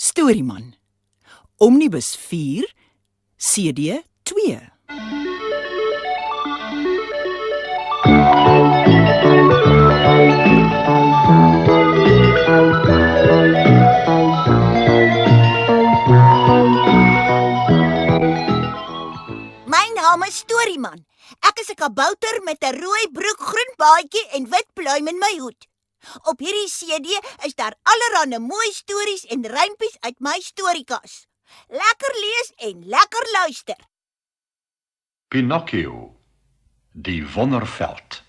Storieman. Omnibus 4, CD 2. My naam is Storieman. Ek is 'n kabouter met 'n rooi broek, groen baadjie en wit pluim in my hoed. Op hierdie CD is daar allerlei mooi stories en rympies uit my storiekas. Lekker lees en lekker luister. Pinocchio, die wonderveld.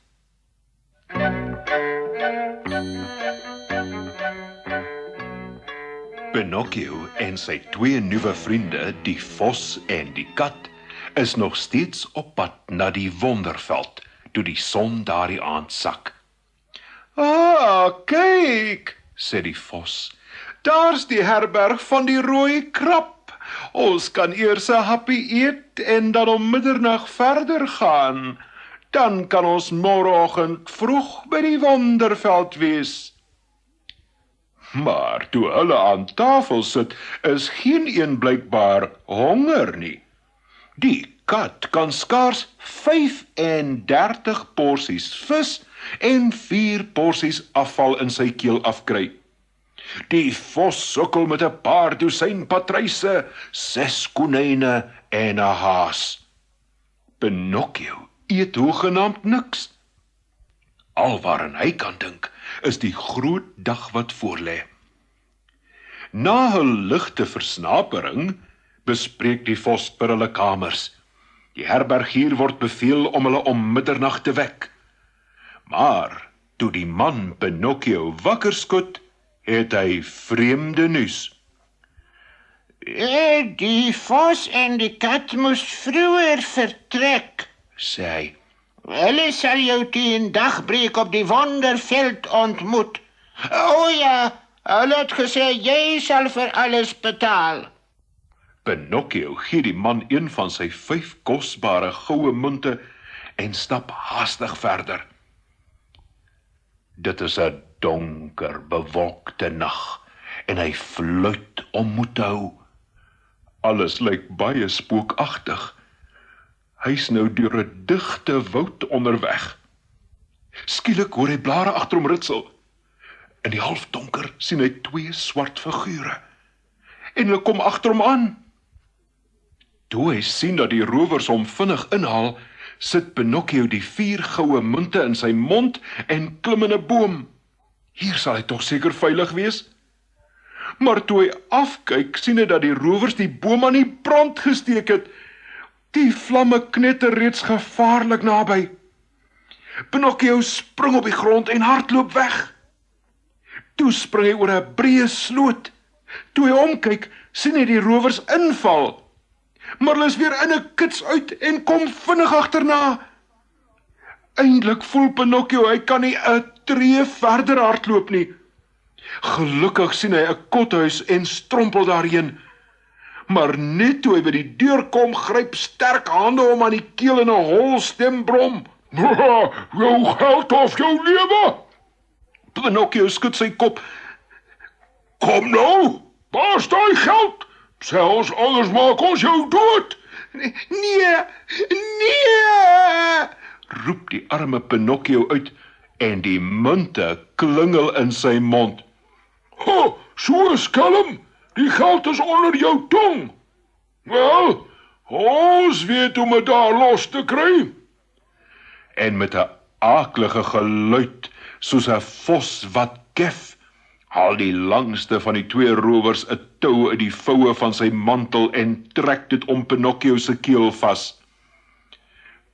Pinocchio en sy twee nuwe vriende, die vos en die kat, is nog steeds op pad na die wonderveld, toe die son daardie aand sak. "Ah, kyk," sê die vos, "daar's die herberg van die rooi krab. Ons kan eers 'n happie eet en dan om middernag verder gaan. Dan kan ons môreoggend vroeg by die wonderveld wees." Maar toe hulle aan tafel sit, is geen een blykbaar honger nie. Die kat kan skaars 35 porsies vis en 4 porsies afval in sy keel afkry. Die vos sukkel met 'n paar dosyn patryse, 6 konyne en 'n haas. Pinocchio eet hoegenaamd niks. Alwaarin hy kan dink, is die groot dag wat voorlê. Na hul ligte versnapering, bespreek die vos per hulle kamers. Die herbergier word beveel om hulle om middernag te wek. Maar toe die man Pinocchio wakker skud, het hy vreemde nuus. Die vos en die kat moes vroeër vertrek, sê hy. Hulle sal jou teen dagbreek op die wonderveld ontmoet. O ja, hulle het gesê jy sal vir alles betaal. Pinocchio gee die man een van sy 5 kosbare goue munte en stap haastig verder. Dit is 'n donker, bewolkte nag en hy fluit om moed te hou. Alles lyk baie spookagtig. Hy's nou deur 'n digte woud onderweg. Skielik hoor hy blare agter hom ritsel. In die halfdonker sien hy 2 swart figure en hulle kom agter hom aan. Toe hy sien dat die rowers hom vinnig inhaal, sit Pinocchio die 4 goue munte in sy mond en klim in 'n boom. Hier sal hy tog seker veilig wees. Maar toe hy afkyk, sien hy dat die rowers die boom aan die brand gesteek het. Die vlamme knetter reeds gevaarlik naby. Pinocchio spring op die grond en hardloop weg. Toe spring hy oor 'n breë sloot. Toe hy omkyk, sien hy die rowers inval. Maar hulle is weer in 'n kits uit en kom vinnig agterna. Eindelik voel Pinocchio hy kan nie 'n tree verder hardloop nie. Gelukkig sien hy 'n kothuis en strompel daarheen. Maar net toe hy by die deur kom, gryp sterk hande hom aan die keel en 'n hol stem brom. "Jou geld of jou lewe?" Pinocchio skud sy kop. "Kom nou, waar is daai geld? Sê ons, anders maak ons jou dood." "Nee, nee," roep die arme Pinocchio uit en die munte klingel in sy mond. "So skelm, die geld is onder jou tong. Wel, ons weet hoe om dit daar los te kry." En met 'n aaklige geluid, soos 'n vos wat kef, haal die langste van die 2 rowers 'n tou uit die voue van sy mantel en trek dit om Pinocchio se keel vas.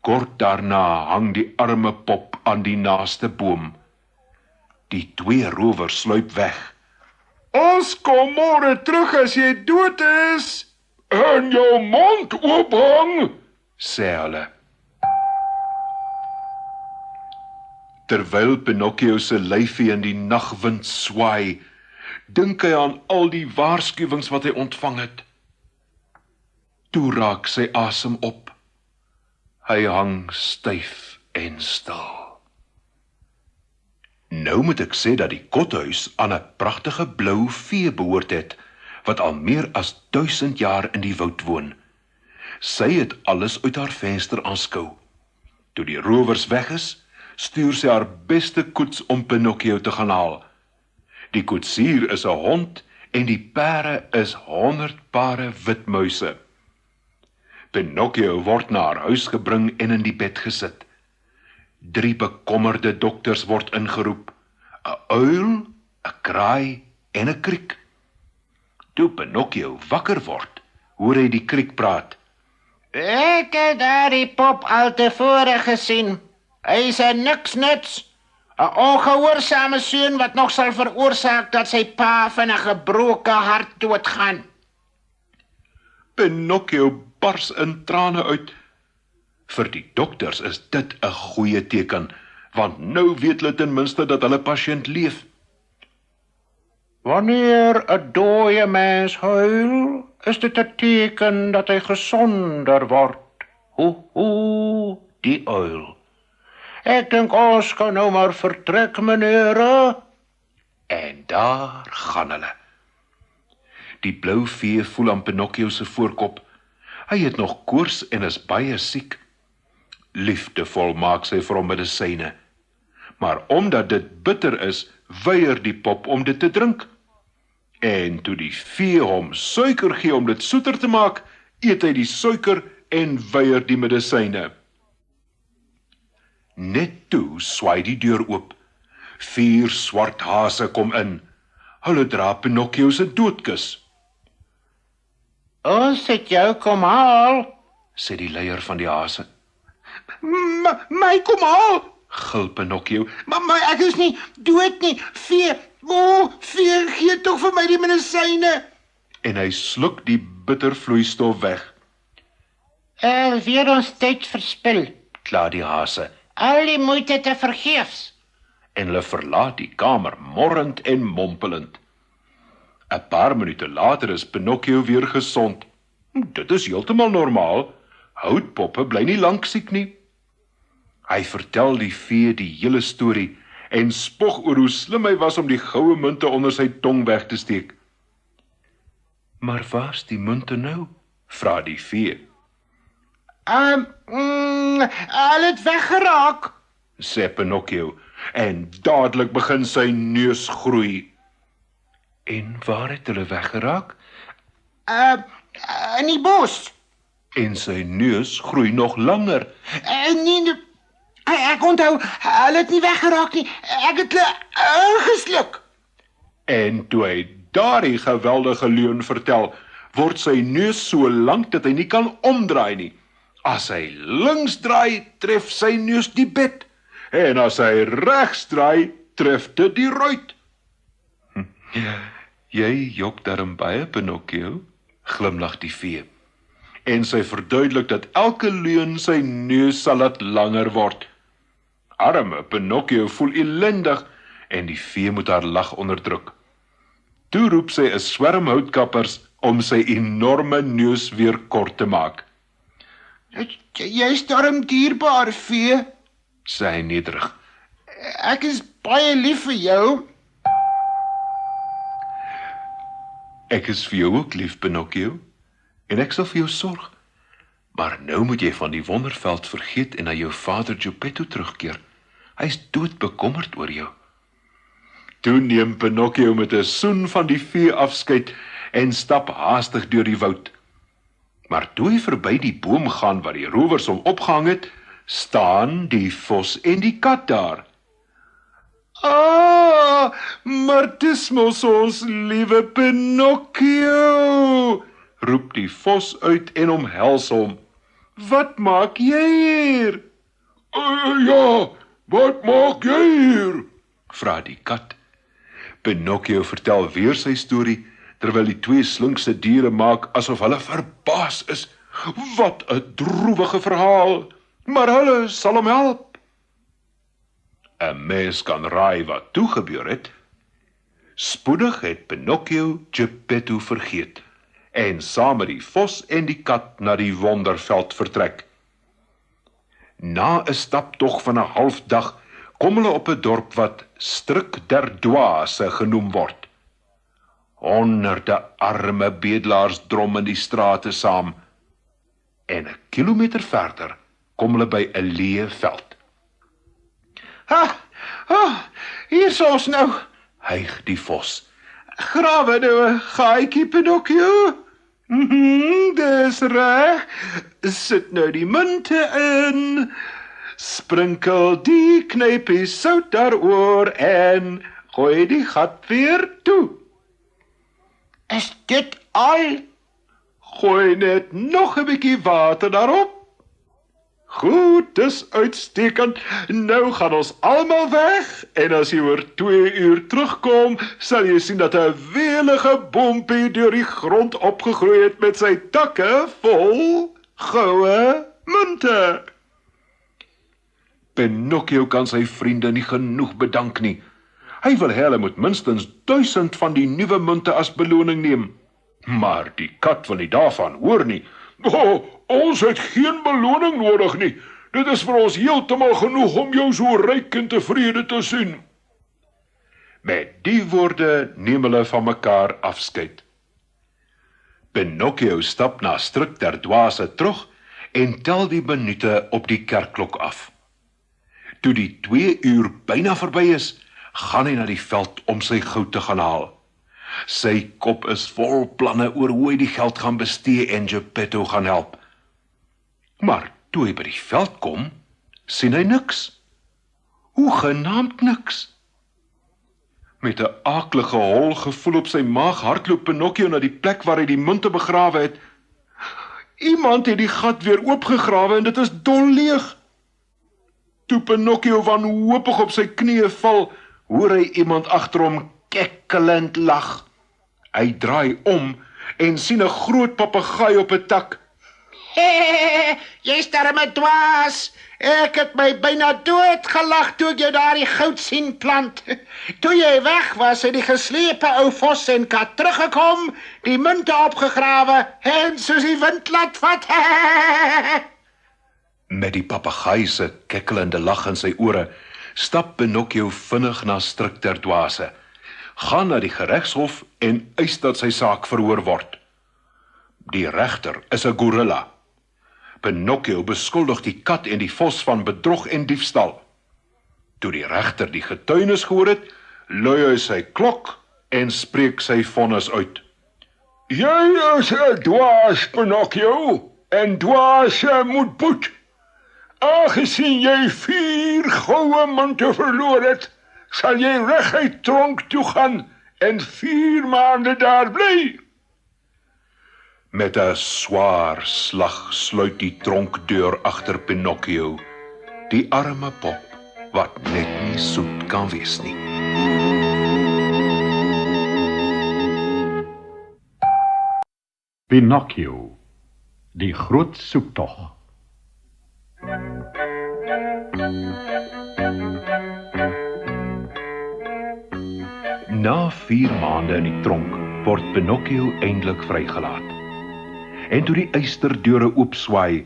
Kort daarna hang die arme pop aan die naaste boom. Die 2 rowers sluip weg. "Ons kom môre terug as jy dood is." "En jou mond oophang," sê hulle. Terwyl Pinocchio se lyfie in die nagwind swaai, dink hy aan al die waarskuwings wat hy ontvang het. Toe raak sy asem op. Hy hang styf en stil. Nou moet ek sê dat die kothuis aan 'n pragtige blou vee behoort het, wat al meer as 1000 jaar in die woud woon. Sy het alles uit haar venster aanskou. Toe die rowers weg is, stuur sy haar beste koets om Pinocchio te gaan haal. Die koetsier is 'n hond en die pere is 100 pare witmuise. Pinocchio word na haar huis gebring en in die bed gesit. 3 bekommerde dokters word ingeroep, 'n uil, 'n kraai en 'n kriek. Toe Pinocchio wakker word, hoor hy die kriek praat. Ek het daardie pop al tevore gesien. Hy is 'n niks-nuts, 'n ongehoorsame seun wat nog sal veroorsaak dat sy pa van 'n gebroke hart doodgaan. Pinocchio bars in trane uit. Vir die dokters is dit 'n goeie teken, want nou weet hulle ten minste dat hulle pasiënt leef. Wanneer 'n dooie mens huil, is dit 'n teken dat hy gesonder word. Ho, die uil. Ek dink ons kan nou maar vertrek, meneer. En daar gaan hulle. Die blou vee voel aan Pinocchio se voorkop. Hy het nog koors en is baie siek. Liefdevol maak sy vir hom medisyne. Maar omdat dit bitter is, weier die pop om dit te drink. En toe die vee hom suiker gee om dit soeter te maak, eet hy die suiker en weier die medisyne. Net toe swaai die deur oop. 4 swart hase kom in. Hulle dra Pinocchio se doodkus. Ons het jou kom haal, Sê die leier van die hase. My kom haal, Gil Pinocchio. maar ek is nie dood nie, vee, vee, gee tog vir my die medisyne. En hy sluk die bitter vloeistof weg. Weer ons tyd verspil, Kla die hase. al die moeite te vergeefs. En hulle verlaat die kamer morrend en mompelend. 'n Paar minute later is Pinocchio weer gesond. Dit is heeltemal normaal. Houtpoppe bly nie lank siek nie. Hy vertel die vee die hele storie en spog oor hoe slim hy was om die goue munte onder sy tong weg te steek. Maar waar's die munte nou? Vra die vee. Al het weggeraak. Sê Pinocchio, en dadelik begin sy neus groei. En waar het hulle weggeraak? In die bos. En sy neus groei nog langer. Nee, ek onthou, hulle het nie weggeraak nie. Ek het hulle ingesluk. En toe hy daardie geweldige leuen vertel, word sy neus so lank dat hy nie kan omdraai nie. As hy links draai, tref sy neus die bed. En as hy regs draai, tref dit die ruit. Jy jok darm baie, Pinocchio, glimlag die vee. En sy verduidelik dat elke leuen sy neus sal laat langer word. Arme Pinocchio voel ellendig en die vee moet haar lag onderdruk. Toe roep sy 'n swerm houtkappers om sy enorme neus weer kort te maak. Jy's darm dierbaar, vee. Sê hy nederig. Ek is baie lief vir jou. Ek is vir jou ook lief, Pinocchio, en ek sal vir jou sorg. Maar nou moet jy van die wonderveld vergeet en na jou vader Geppetto terugkeer. Hy's doodbekommerd oor jou. Toe neem Pinocchio met 'n soen van die vee afskeid en stap haastig deur die woud. Maar toe hy verby die boom gaan waar die rowers hom opgehang het, staan die vos en die kat daar. Maar dis mos ons liewe Pinocchio, roep die vos uit en omhels hom. Wat maak jy hier? Ja, wat maak jy hier? Vra die kat. Pinocchio vertel weer sy storie, terwyl die 2 slinkse diere maak asof hulle verbaas is. Wat 'n droewige verhaal, maar hulle sal hom help. 'n Mens kan raai wat toe gebeur het. Spoedig het Pinocchio Geppetto vergeet en saam met die vos en die kat na die wonderveld vertrek. Na 'n staptog van 'n halfdag kom hulle op 'n dorp wat Stryk der Dwaase genoem word. Honderde arme bedelaars drom in die strate saam. En 'n kilometer verder kom hulle by 'n leë veld. Hier is ons nou. Hyg die vos. Grawe nou 'n gaatjie, Pinocchio. Dis reg. Sit nou die munte in. Sprinkel die knypies sout daaroor en gooi die gat weer toe. Is dit al? Gooi net nog 'n bietjie water daarop. Goed, dis uitstekend. Nou gaan ons almal weg en as jy oor 2 uur terugkom, sal jy sien dat 'n welige bompie deur die grond opgegroei het met sy takke vol goue munte. Pinocchio kan sy vriende nie genoeg bedank nie. Hy wil hulle moet minstens 1000 van die nuwe munte as beloning neem. Maar die kat wil nie daarvan hoor nie. Ons het geen beloning nodig nie. Dit is vir ons heeltemal genoeg om jou so ryk en tevrede te sien. Met die woorde neem hulle van mekaar afskeid. Pinocchio stap na Stryk der Dwaase terug en tel die minute op die kerkklok af. Toe die 2 uur byna verby is, gaan hy na die veld om sy goud te gaan haal. Sy kop is vol planne oor hoe hy die geld gaan bestee en Geppetto gaan help. Maar toe hy by die veld kom, sien hy niks. Hoegenaamd niks. Met 'n aaklige hol gevoel op sy maag hardloop Pinocchio na die plek waar hy die munte begrawe het. Iemand het die gat weer oopgegrawe en dit is dolleeg. Toe Pinocchio wanhoopig op sy knieë val, hoor hy iemand agter hom kekkelend lag. Hy draai om en sien 'n groot papegaai op 'n tak. Jy's darem 'n dwaas. Ek het my byna dood gelag toe ek jou daardie goud sien plant. Toe jy weg was, het die geslepe ou vos en kat teruggekom, die munte opgegrawe en soos die wind laat vat. Met die papegaai se kekkelende lag in sy ore, stap Pinocchio vinnig na Stryk der Dwaase, gaan na die geregshof en eis dat sy saak verhoor word. Die regter is 'n gorilla. Pinocchio beskuldig die kat en die vos van bedrog en diefstal. Toe die regter die getuienis gehoor het, lui hy sy klok en spreek sy vonnis uit. Jy is 'n dwaas, Pinocchio, en dwaase moet boet. Aangesien jy 4 goue munte verloor het, sal jy reguit tronk toe gaan en 4 maande daar bly. Met 'n swaar slag sluit die tronkdeur agter Pinocchio, die arme pop wat net nie soet kan wees nie. Pinocchio, die groot soektog. Na 4 maande in die tronk word Pinocchio eintlik vrygelaat. En toe die eysterdeure oopswaai,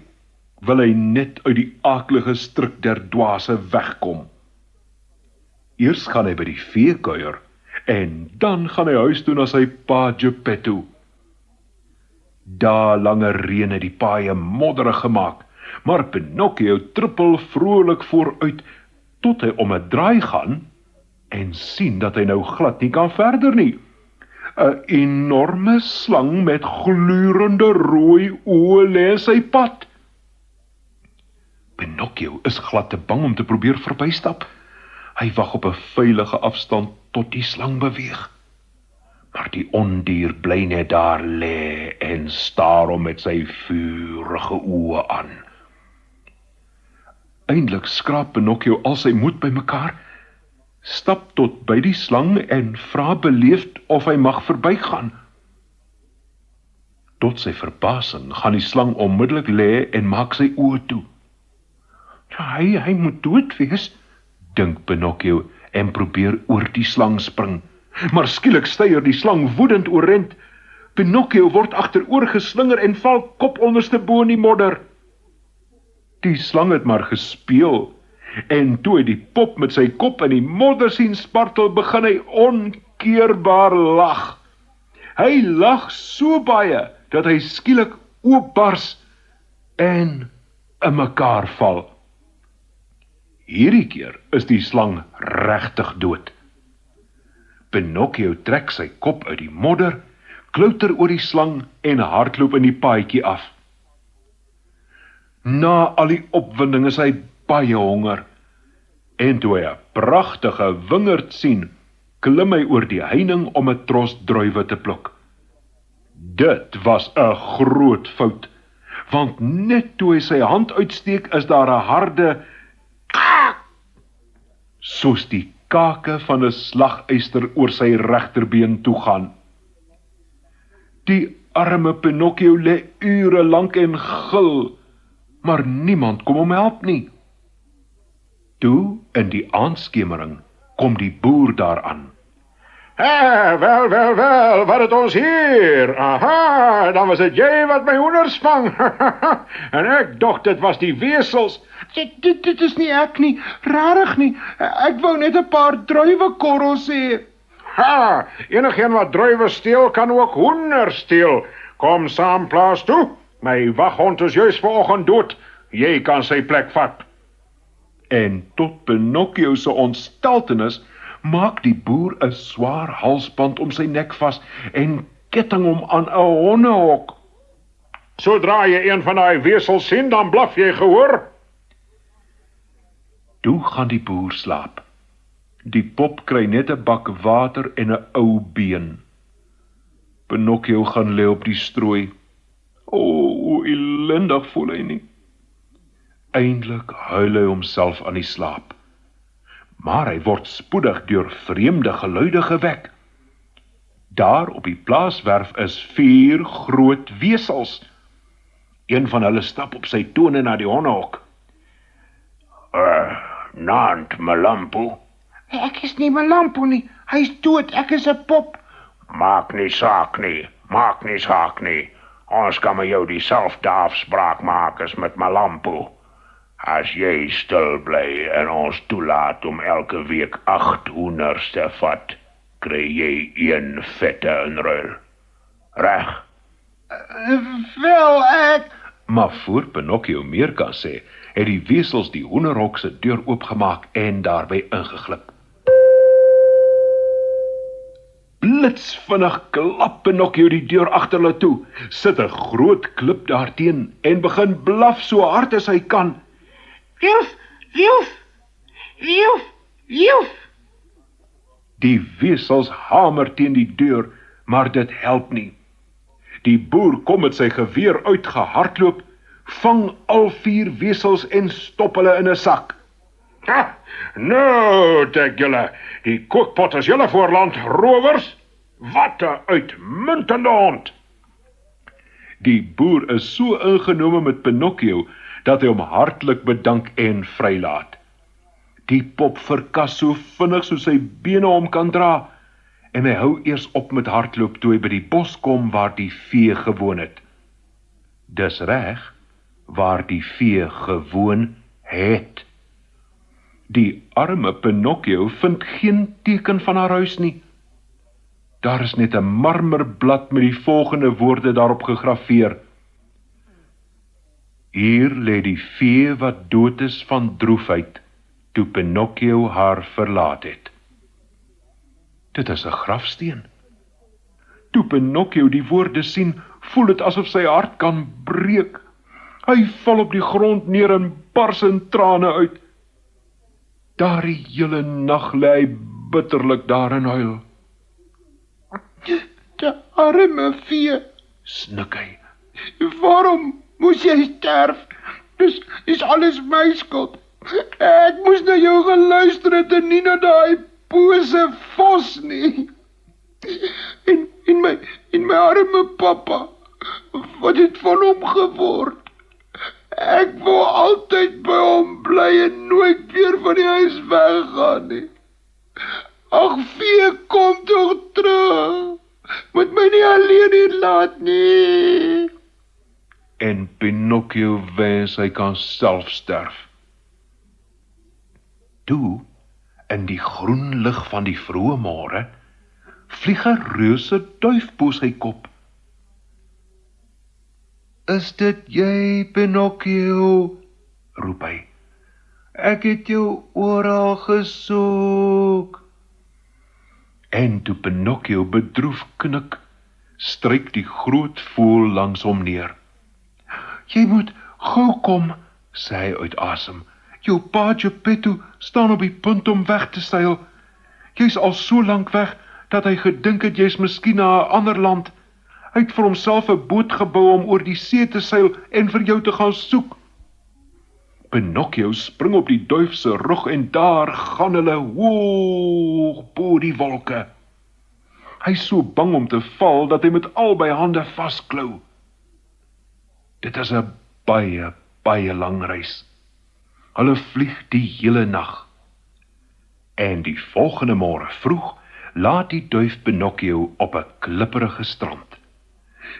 wil hy net uit die aaklige Stryk der Dwaase wegkom. Eers gaan hy by die veekuier en dan gaan hy huis toe na sy pa Geppetto. Daar lange reën het die paaie modderig gemaak, maar Pinocchio trippel vrolik vooruit tot hy om 'n draai gaan en sien dat hy nou glad nie kan verder nie. 'n Enorme slang met glurende rooi oë lê in sy pad. Pinocchio is glad te bang om te probeer verbystap. Hy wag op 'n veilige afstand tot die slang beweeg. Maar die ondier bly net daar lê en staar hom met sy vurige oë aan. Eindelik skraap Pinocchio al sy moed bymekaar, stap tot by die slang en vra beleefd of hy mag verbygaan. Tot sy verbasing gaan die slang onmiddellik lê en maak sy oë toe. Hy moet dood wees, dink Pinocchio en probeer oor die slang spring. Maar skielik styer die slang woedend oorent. Pinocchio word agteroor geslinger en val kop onderste bo in die modder. Die slang het maar gespeel, en toe hy die pop met sy kop in die modder sien spartel, begin hy onkeerbaar lag. Hy lag so baie, dat hy skielik oopbars en in mekaar val. Hierdie keer is die slang regtig dood. Pinocchio trek sy kop uit die modder, klouter oor die slang en hardloop in die paadjie af. Na al die opwinding is hy baie honger, en toe hy 'n pragtige wingerd sien, klim hy oor die heining om 'n tros druiwe te pluk. Dit was 'n groot fout, want net toe hy sy hand uitsteek, is daar 'n harde kaak, soos die kake van 'n slagyster oor sy regterbeen toe gaan. Die arme Pinocchio lê ure lank en gil, maar niemand kom hom help nie. Toe, in die aandskemering, kom die boer daaraan. Wel, wat het ons hier? Aha, dan was het jy wat my hoenders vang. En ek dog dit was die wesels. Dit is nie ek nie, rarig nie. Ek wou net 'n paar druiwekorrels hê. Ha, enigeen wat druiwe steel, kan ook hoenders steel. Kom saam plaas toe. My waghond is juis vanoggend dood. Jy kan sy plek vat. En tot Pinocchio se ontsteltenis maak die boer 'n swaar halsband om sy nek vas en ketting hom aan 'n hondehok. Sodra jy een van daai wesels sien, dan blaf jy, gehoor? Toe gaan die boer slaap. Die pop kry net 'n bak water en 'n ou been. Pinocchio gaan lê op die strooi. O, ellendig voel hy nie. Eindelik huil hy homself aan die slaap. Maar hy word spoedig deur vreemde geluide gewek. Daar op die plaaswerf is 4 groot wesels. Een van hulle stap op sy tone na die hondehok. Naand, Malampo. Ek is nie Malampo nie. Hy is dood, ek is 'n pop. Maak nie saak nie. Ons kan met jou dieselfde afspraak maak as met Malampo. As jy stil bly en ons toelaat om elke week 8 hoenders te vat, kry jy 1 vette in ruil. Reg? Wel, ek... Maar voor Pinocchio meer kan sê, het die wesels die hoenderhok se deur oopgemaak en daarby ingeglip. Blitsvinnig klap Pinocchio die deur agter hulle toe, sit 'n groot klip daarteen en begin blaf so hard as hy kan. Joef, joef, joef, joef. Die wesels hamer teen die deur, maar dit help nie. Die boer kom met sy geweer uitgehardloop, vang al 4 wesels en stop hulle in 'n sak. Ha, nou, dek julle, die kookpot is julle voorland, rowers. Wat 'n uitmuntende hond. Die boer is so ingenome met Pinocchio, dat hy hom hartlik bedank en vrylaat. Die pop verkas so vinnig soos sy bene hom kan dra, en hy hou eers op met hardloop toe hy by die bos kom waar die vee gewoon het. Dis reg, waar die vee gewoon het. Die arme Pinocchio vind geen teken van haar huis nie. Daar is net 'n marmerblad met die volgende woorde daarop gegraveer. Hier lê die vee wat dood is van droefheid, toe Pinocchio haar verlaat het. Dit is 'n grafsteen. Toe Pinocchio die woorde sien, voel dit asof sy hart kan breek. Hy val op die grond neer en bars in trane uit. Daardie hele nag lê hy bitterlik daar en huil. Die arme vee, Snik hy. waarom moes jy sterf? Dis alles my skuld. Ek moes na jou geluister het en nie na daai bose vos nie. En my arme pappa, wat het van hom geword? Ek wou altyd by hom bly en nooit weer van die huis weggaan nie. Ag vee, kom tog terug. Moet my nie alleen hier laat nie. En Pinocchio wens hy kan self sterf. Toe, in die groen lig van die vroeë môre, vlieg 'n reuse duif bo sy kop. "Is dit jy, Pinocchio?" roep hy. "Ek het jou oral gesoek." En toe Pinocchio bedroef knik, stryk die groot voël langs hom neer. "Jy moet gou kom," sê hy uit asem. "Jou pa Geppetto staan op die punt om weg te seil. Jy's al so lank weg, dat hy gedink het jy's miskien na 'n ander land. Hy het vir homself 'n boot gebou om oor die see te seil en vir jou te gaan soek." Pinocchio spring op die duif se rug en daar gaan hulle hoog bo die wolke. Hy is so bang om te val dat hy met albei hande vasklou. Dit is 'n baie, baie lang reis. Hulle vlieg die hele nag. En die volgende môre vroeg laat die duif Pinocchio op 'n klipprige strand.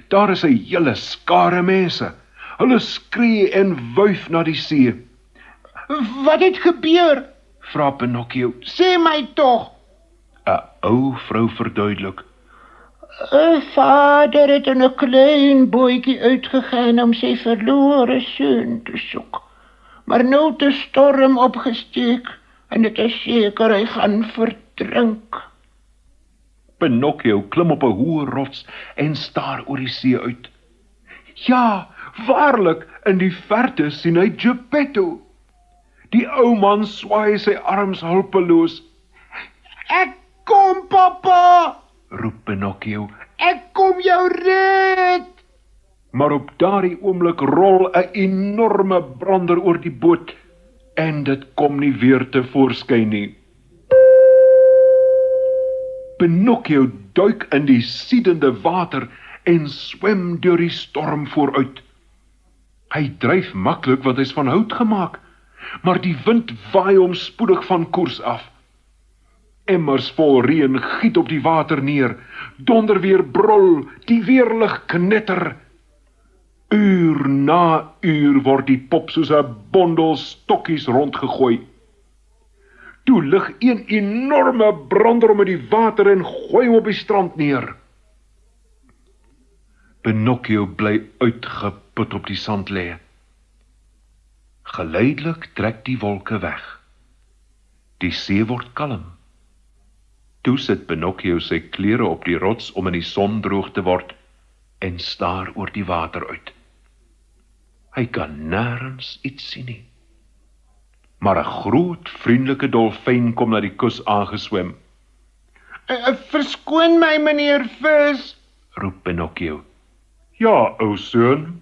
Daar is 'n hele skare mense. Hulle skree en wuif na die see. Wat het gebeur? Vra Pinocchio. Sê my tog. 'n Ou vrou verduidelik. 'n Vader het in 'n klein bootjie uitgegaan om sy verlore seun te soek. Maar nou het 'n storm opgesteek en dit is seker hy gaan verdrink. Pinocchio klim op 'n hoë rots en staar oor die see uit. Ja, waarlik, in die verte sien hy Geppetto. Die ou man swaai sy arms hulpeloos. Ek kom, papa, roep Pinocchio. Ek kom jou red. Maar op daardie oomblik rol 'n enorme brander oor die boot en dit kom nie weer te voorskyn nie. Pinocchio duik in die siedende water en swem deur die storm vooruit. Hy dryf maklik want hy's van hout gemaak, maar die wind waai hom spoedig van koers af. Emmers vol reën giet op die water neer, donderweer brul, die weerlig knetter. Uur na uur word die pop soos 'n bondel stokkies rondgegooi. Toe lig een enorme brander om in die water en gooi hom op die strand neer. Pinocchio bly uitgeput op die sand lê. Geleidelik trek die wolke weg. Die see word kalm. Toe sit Pinocchio sy klere op die rots om in die son droog te word en staar oor die water uit. Hy kan nêrens iets sien nie. Maar 'n groot, vriendelike dolfyn kom na die kus aangeswem. Verskoon my, meneer Vis, roep Pinocchio. Ja, ou seun,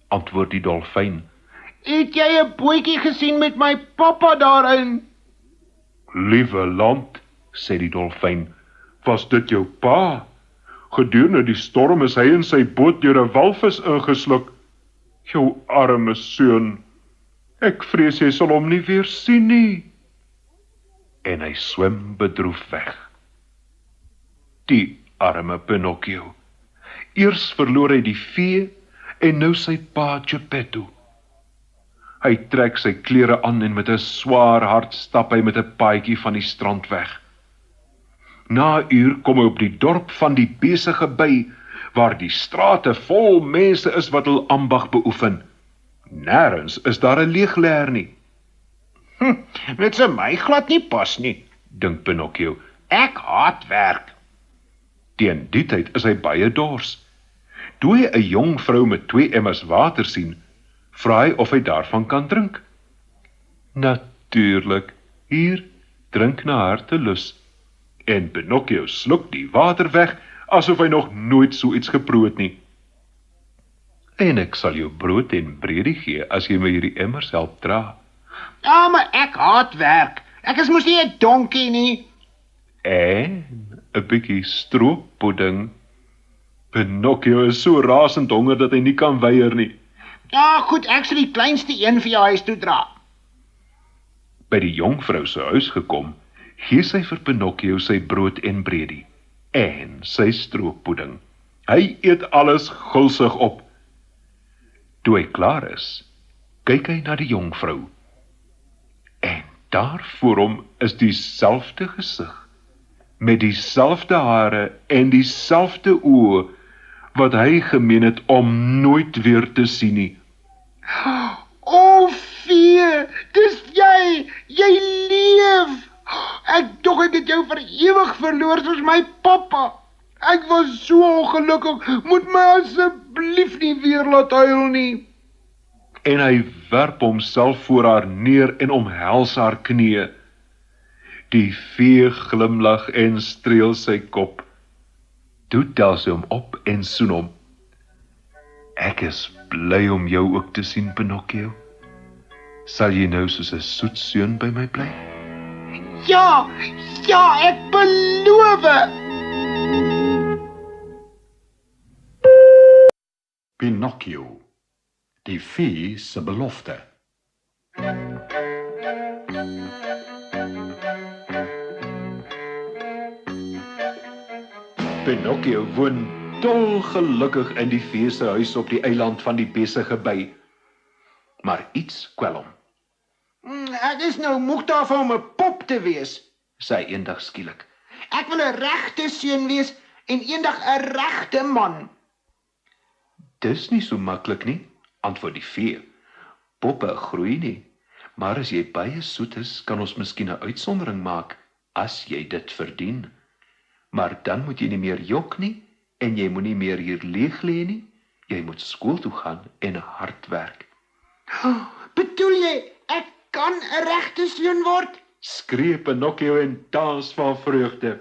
antwoord die dolfyn. Het jy 'n bootjie gesien met my pappa daarin? Liewe land, sê die dolfyn, was dit jou pa? Gedurende die storm is hy in sy boot deur 'n walvis ingesluk. Jou arme seun, ek vrees jy sal hom nie weer sien nie. En hy swem bedroef weg. Die arme Pinocchio. Eers verloor hy die vee en nou sy pa Geppetto. Hy trek sy klere aan en met 'n swaar hart stap hy met 'n paadjie van die strand weg. Na 'n uur kom hy op die dorp van die besige by, waar die strate vol mense is wat hul ambag beoefen. Nêrens is daar 'n leegleer nie. Dit sou my glad nie pas nie, dink Pinocchio. Ek haat werk. Teen die tyd is hy baie dors. Toe hy 'n jong vrou met 2 emmers water sien, vra hy of hy daarvan kan drink. Natuurlik, hier, drink na hartelus. En Pinocchio sluk die water weg, asof hy nog nooit so iets geproe het nie. En ek sal jou brood en bredie gee, as jy my hierdie emmers help dra. Ja, maar ek haat werk. Ek is mos nie 'n donkie nie. En 'n bietjie strooppudding. Pinocchio is so rasend honger dat hy nie kan weier nie. Ja, goed, ek sal die kleinste een vir jou huis toe dra. By die jongvrou se huis gekom, gee sy vir Pinocchio sy brood en bredie en sy strooppudding. Hy eet alles gulsig op. Toe hy klaar is, kyk hy na die jongvrou. En daar voor hom is dieselfde gesig, met dieselfde hare en dieselfde oë, wat hy gemeen het om nooit weer te sien nie. O, vee, dis jy leef. Ek dog ek het jou vir ewig verloor soos my pappa. Ek was so ongelukkig, moet my asseblief nie weer laat huil nie. En hy werp homself voor haar neer en omhels haar knieë. Die vee glimlag en streel sy kop. Toe tel sy hom op en soen hom. Ek is bly om jou ook te sien, Pinocchio. Sal jy nou soos 'n soet seun by my bly? Ja, ek beloof. Pinocchio, die vee se belofte. Pinocchio woon dolgelukkig in die vee se huis op die eiland van die besige by. Maar iets kwel hom. Ek is nou moeg daarvan om 'n pop te wees, Sy eendag skielik. Ek wil 'n regte seun wees en eendag 'n regte man. Dis nie so maklik nie, antwoord die vee. Poppe groei nie, maar as jy baie soet is, kan ons miskien 'n uitsondering maak, as jy dit verdien. Maar dan moet jy nie meer jok nie, en jy moenie meer hier leeg lê nie. Jy moet skool toe gaan en hard werk. Bedoel jy, ek kan 'n regte seun word? Skree Pinocchio en dans van vreugde.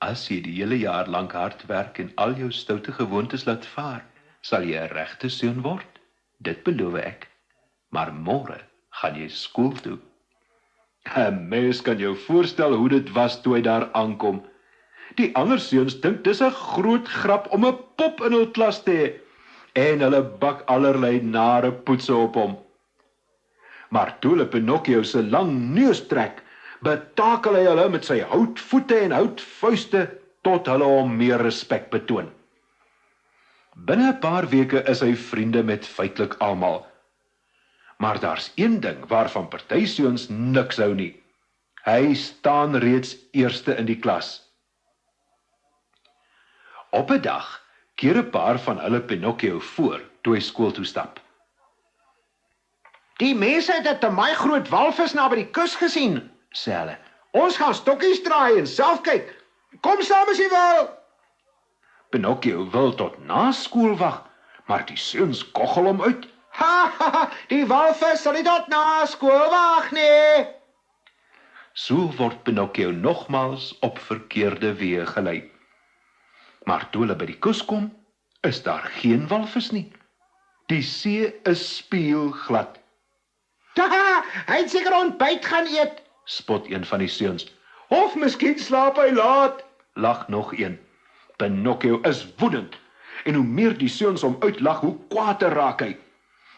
As jy die hele jaar lank hard werk en al jou stoute gewoontes laat vaar, sal jy 'n regte seun word. Dit beloof ek. Maar môre gaan jy skool toe. 'n Mens kan jou voorstel hoe dit was toe hy daar aankom. Die ander seuns dink dis 'n groot grap om 'n pop in hul klas te hê, en hulle bak allerlei nare poetse op hom. Maar toe hulle Pinocchio se lang neus trek, betakel hy hulle met sy houtvoete en houtvuiste tot hulle hom meer respek betoon. Binne 'n paar weke is hy vriende met feitelik almal. Maar daar's een ding waarvan party seuns niks hou nie. Hy staan reeds eerste in die klas. Op 'n dag keer 'n paar van hulle Pinocchio voor toe hy skool toe stap. Die mense het 'n baie groot walvis naby die kus gesien, sê hulle. Ons gaan stokkies draai en self kyk. Kom saam as jy wil. Pinocchio wil tot na skool wag, maar die seuns koggel hom uit. Ha, die walvis sal nie tot na skool wag nie. So word Pinocchio nogmaals op verkeerde weë gelei. Maar toe hulle by die kus kom, is daar geen walvis nie. Die see is spieelglad. Haha, hy het seker ontbyt gaan eet, spot een van die seuns. of miskien slaap hy laat. Lag nog een. Pinocchio is woedend, en hoe meer die seuns hom uitlag, hoe kwaader raak hy.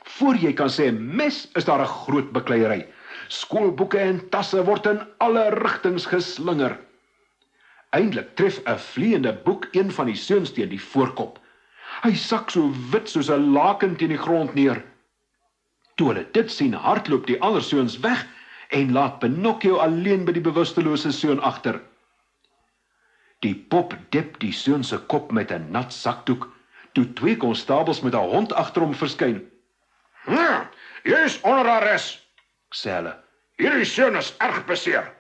Voor jy kan sê mes, is daar 'n groot bekleierery. Skoolboeke en tasse word in alle rigtings geslinger. Eindelik tref 'n vleiende boek een van die seuns teen die voorkop. Hy sak so wit soos 'n laken teen die grond neer. Toe hulle dit sien, hardloop die ander seuns weg en laat Pinocchio alleen by die bewustelose seun agter. Die pop dip die seun se kop met 'n nat sakdoek, toe twee konstabels met 'n hond agter hom verskyn. Jy is onder arrest, Sê hulle. hierdie seun is erg beseer.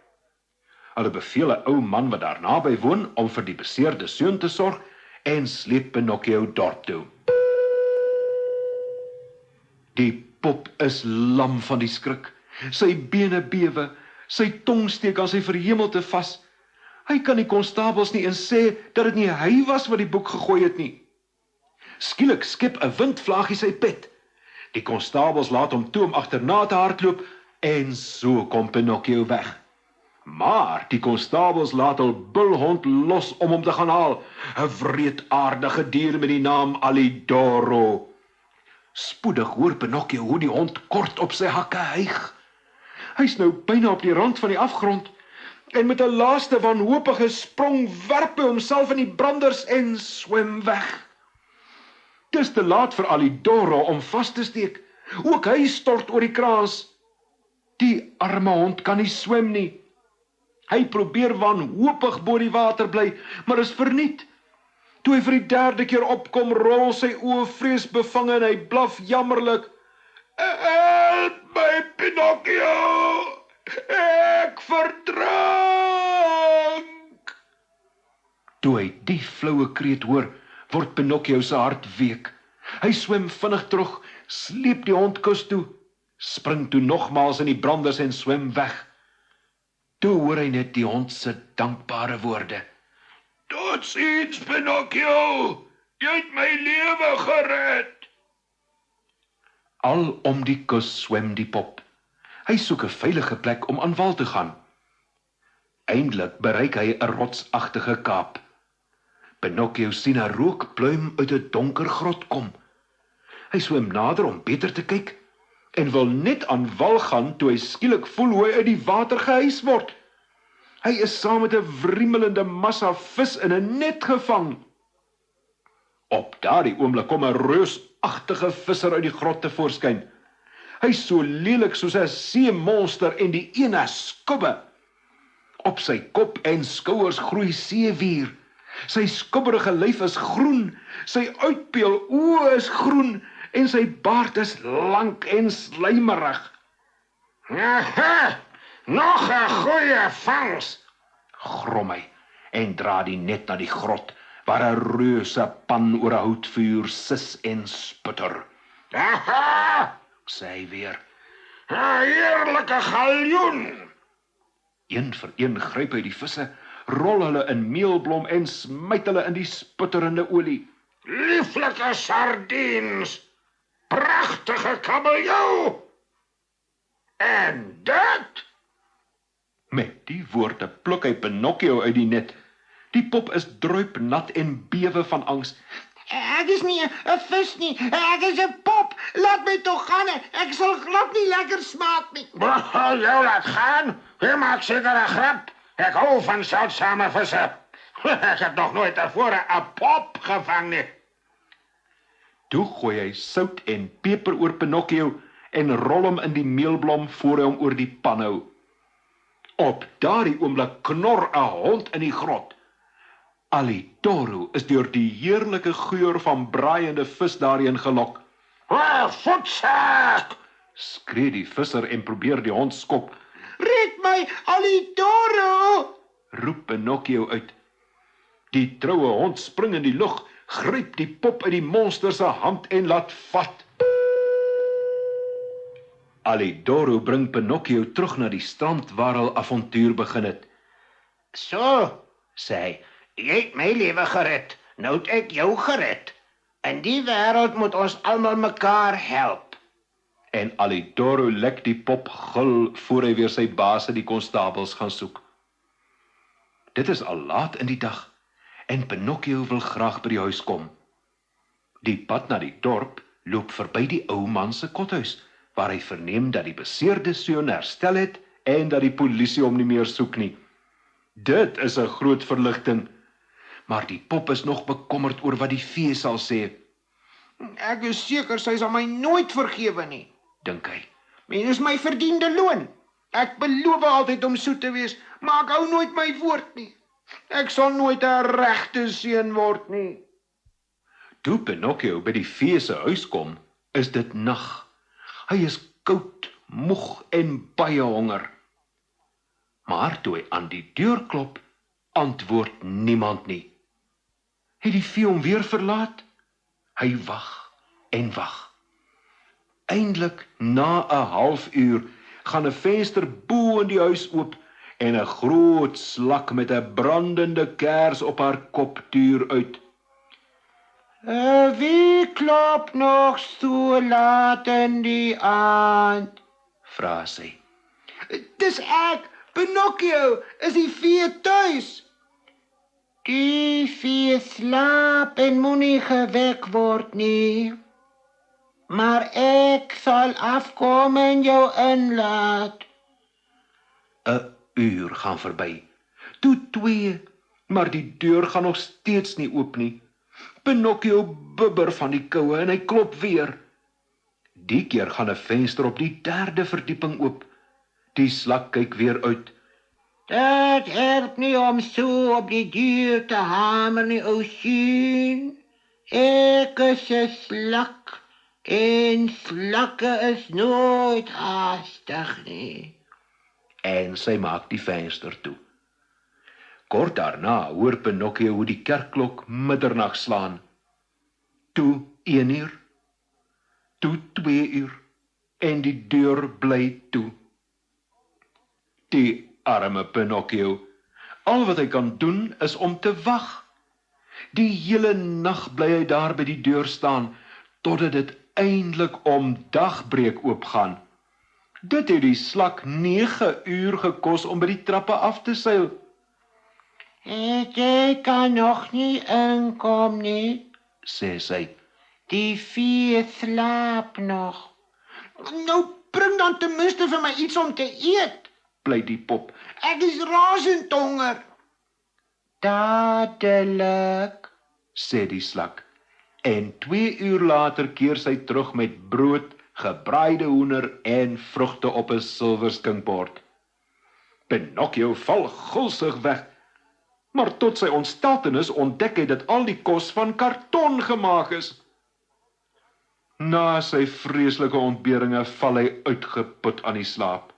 Hulle beveel 'n ou man wat daar naby woon om vir die beseerde seun te sorg en sleep Pinocchio dorp toe. Die pop is lam van die skrik. Sy bene bewe, sy tong steek aan sy verhemelte vas. Hy kan die konstabels nie eens sê dat dit nie hy was wat die boek gegooi het nie. Skielik skep 'n windvlaagie sy pet. Die konstabels laat hom toe om agterna te hardloop en so kom Pinocchio weg. Maar die konstabels laat hul bulhond los om hom te gaan haal, 'n wreedaardige dier met die naam Alidoro. Spoedig hoor Pinocchio hoe die hond kort op sy hakke hyg. Hy's nou byna op die rand van die afgrond, en met 'n laaste wanhopige sprong werp hy homself in die branders en swem weg. Dis te laat vir Alidoro om vas te steek. Ook hy stort oor die kraans. Die arme hond kan nie swem nie. Hy probeer wanhoopig bo die water bly, maar is verniet. Toe hy vir die derde keer opkom, rol sy oë vreesbevange en hy blaf jammerlik. Help my, Pinocchio! Ek verdrink! Toe hy die floue kreet hoor, word Pinocchio se hart week. Hy swem vinnig terug, sleep die hond kus toe, spring toe nogmaals in die branders en swem weg. Toe hoor hy net die hond se dankbare woorde. Totsiens, Pinocchio! Jy het my lewe gered! Al om die kus swem die pop. Hy soek 'n veilige plek om aan wal te gaan. Eindelik bereik hy 'n rotsagtige kaap. Pinocchio sien 'n rookpluim uit 'n donker grot kom. Hy swem nader om beter te kyk en wil net aan wal gaan toe hy skielik voel hoe hy uit die water gehuis word. Hy is saam met 'n wriemelende massa vis in 'n net gevang. Op daardie oomblik kom 'n reusagtige visser uit die grot tevoorskyn. Hy is so lelik soos 'n seemonster en die ene skubbe. Op sy kop en skouers groei seewier. Sy skubberige lyf is groen, sy uitpeel oë is groen en sy baard is lank en slijmerig. Aha, nog 'n goeie vangs, Grom hy en dra die net na die grot, waar 'n reuse pan oor 'n houtvuur sis en sputter. Aha, Sê hy weer. 'n heerlike galjoen. Een vir een gryp hy die visse, rol hulle in meelblom en smyt hulle in die sputterende olie. Lieflike sardiens, pragtige kabeljou. En dit? Met die woorde pluk hy Pinocchio uit die net. Die pop is druipnat en bewe van angs. Ek is nie 'n vis nie, ek is 'n pop. Laat my tog gaan, ek sal glad nie lekker smaak nie. Jou laat gaan? Jy maak seker 'n grap. Ek hou van seldsame visse. Ek het nog nooit tevore 'n pop gevang nie. Toe gooi hy sout en peper oor Pinocchio en rol hom in die meelblom voor hy hom oor die pan hou. Op daardie oomblik knor 'n hond in die grot. Alidoro is deur die heerlike geur van braaiende vis daarheen gelok. Voetsak! Skree die visser en probeer die hond skop. Red my, Alidoro! Roep Pinocchio uit. Die troue hond spring in die lug, gryp die pop uit die monster se hand en laat vat. Alidoro bring Pinocchio terug na die strand waar hul avontuur begin het. So, sê hy, jy het my lewe gered, nou het ek jou gered. In die wêreld moet ons almal mekaar help. En Alidoro lek die pop gul voor hy weer sy baase die konstabels gaan soek. Dit is al laat in die dag en Pinocchio wil graag by die huis kom. Die pad na die dorp loop verby die ou man se kothuis, waar hy verneem dat die beseerde seun herstel het en dat die polisie hom nie meer soek nie. Dit is 'n groot verligting, maar die pop is nog bekommerd oor wat die vee sal sê. Ek is seker sy sal my nooit vergewe nie. Dink hy. Men is my verdiende loon. Ek beloof altyd om soet te wees, maar ek hou nooit my woord nie. Ek sal nooit 'n regte seun word nie. Toe Pinocchio by die vee se huis kom, is dit nag. Hy is koud, moeg en baie honger. Maar toe hy aan die deur klop, antwoord niemand nie. Het die vee hom weer verlaat? Hy wag en wag. Eindelik, na 'n halfuur, gaan 'n venster bo in die huis oop en 'n groot slak met 'n brandende kers op haar kop tuur uit. Wie klop nog so laat in die aand? Vra sy. Dis ek, Pinocchio, is die vee tuis? Die vee slaap en moenie gewek word nie. Maar ek sal afkom en jou inlaat. 'n uur gaan verby. Toe 2, maar die deur gaan nog steeds nie oop nie. Pinocchio bibber van die koue en hy klop weer. Die keer gaan 'n venster op die 3de verdieping oop. Die slak kyk weer uit. Dit help nie om so op die deur te hamer nie, ou seun. Ek is 'n slak, en slakke is nooit haastig nie. En sy maak die venster toe. Kort daarna hoor Pinocchio hoe die kerkklok middernag slaan. Toe 1 uur, toe 2 uur, en die deur bly toe. Die arme Pinocchio, al wat hy kan doen is om te wag. Die hele nag bly hy daar by die deur staan, totdat dit eindelik om dagbreek oopgaan. Dit het die slak 9 uur gekos om by die trappe af te seil. Jy kan nog nie inkom nie, Sê sy. die vee slaap nog. Nou bring dan ten minste vir my iets om te eet, Pleit die pop. ek is razend honger. Dadelik, Sê die slak. En 2 uur later keer sy terug met brood, gebraaide hoender en vrugte op 'n silverskinkbord. Pinocchio val gulsig weg, maar tot sy ontsteltenis ontdek hy dat al die kos van karton gemaak is. Na sy vreeslike ontberinge val hy uitgeput aan die slaap.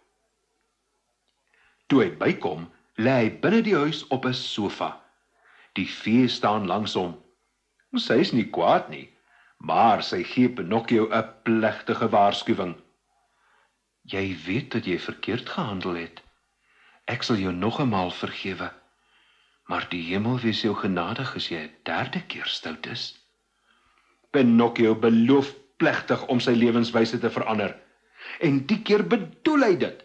Toe hy bykom, lê hy binne die huis op 'n sofa. Die vee staan langs hom. Sy is nie kwaad nie, maar sy gee Pinocchio 'n plegtige waarskuwing. Jy weet dat jy verkeerd gehandel het. Ek sal jou nog 'n maal vergewe, maar die hemel wees jou genadig as jy 'n 3de keer stout is. Pinocchio beloof plegtig om sy lewenswyse te verander, en die keer bedoel hy dit.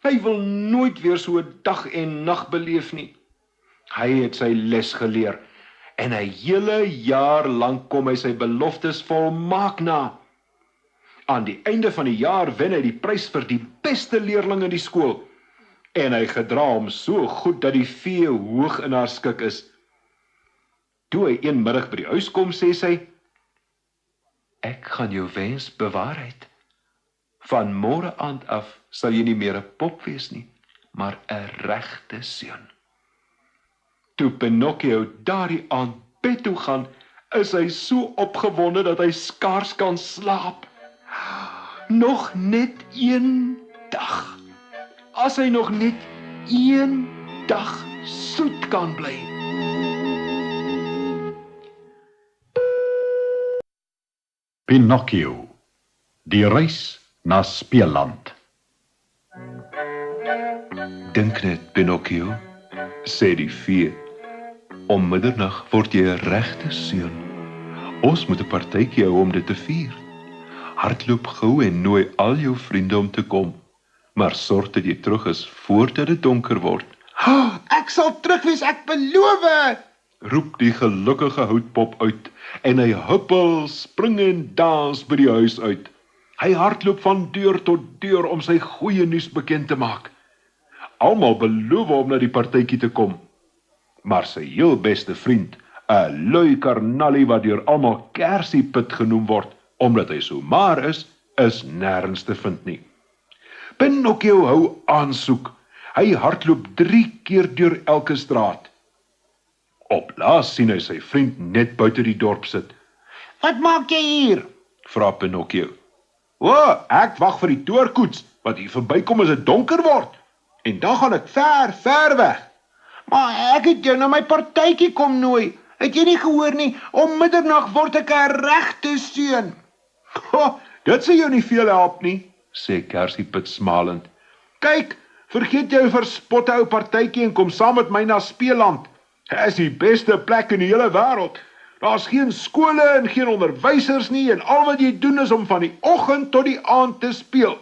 Hy wil nooit weer so 'n dag en nag beleef nie. Hy het sy les geleer, en 'n hele jaar lank kom hy sy beloftes volmaak na. Aan die einde van die jaar wen hy die prys vir die beste leerling in die skool, en hy gedra hom so goed dat die vee hoog in haar skik is. Toe hy een middag by die huis kom, sê sy, ek gaan jou wens bewaarheid. Van môre aand af sal jy nie meer 'n pop wees nie, maar 'n regte seun. Toe Pinocchio daardie aand bed toe gaan, is hy so opgewonde dat hy skaars kan slaap. Nog net 1 dag. As hy nog net 1 dag soet kan bly. Pinocchio, die reis na speelland. Dink net, Pinocchio, sê die vee. Om middernag word jy 'n regte seun. Ons moet 'n partytjie hou om dit te vier. Hardloop gou en nooi al jou vriende om te kom. Maar sorg dat jy terug is voordat dit donker word. Ek sal terug wees, ek beloof. Roep die gelukkige houtpop uit, en hy huppel, spring en dans by die huis uit. Hy hardloop van deur tot deur om sy goeie nuus bekend te maak. Almal beloof om na die partytjie te kom. Maar sy heel beste vriend, 'n lui karnallie wat deur almal Kersiepit genoem word, omdat hy so maar is nêrens te vind nie. Pinocchio hou aansoek. Hy hardloop 3 keer deur elke straat. Op laas sien hy sy vriend net buite die dorp sit. Wat maak jy hier? Vra Pinocchio. O, ek wag vir die toorkoets, wat hier verbykom as dit donker word. En dan gaan ek ver weg. Maar ek het jou na my partytjie kom nooi. Het jy nie gehoor nie? Om middernag word ek 'n regte seun. Dit sê jou nie veel help nie, sê Kersiepit smalend. Kyk, vergeet jou verspotte ou partytjie en kom saam met my na speelland. Dit is die beste plek in die hele wêreld. Daar's geen skole en geen onderwysers nie, en al wat jy doen is om van die oggend tot die aand te speel.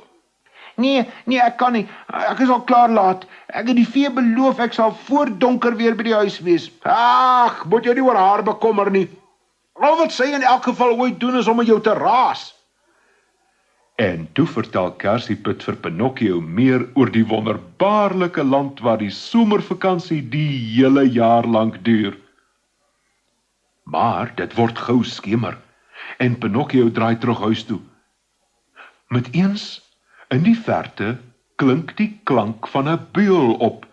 Nee, ek kan nie. Ek is al klaar laat. Ek het die vee beloof ek sal voor donker weer by die huis wees. Ag, moet jy nie oor haar bekommer nie. Al wat sy in elk geval ooit doen is om met jou te raas. En toe vertel Kersiepit vir Pinocchio meer oor die wonderbaarlike land waar die somervakansie die hele jaar lank duur. Maar dit word gou skemer en Pinocchio draai terug huis toe. Met eens in die verte klink die klank van 'n buil op.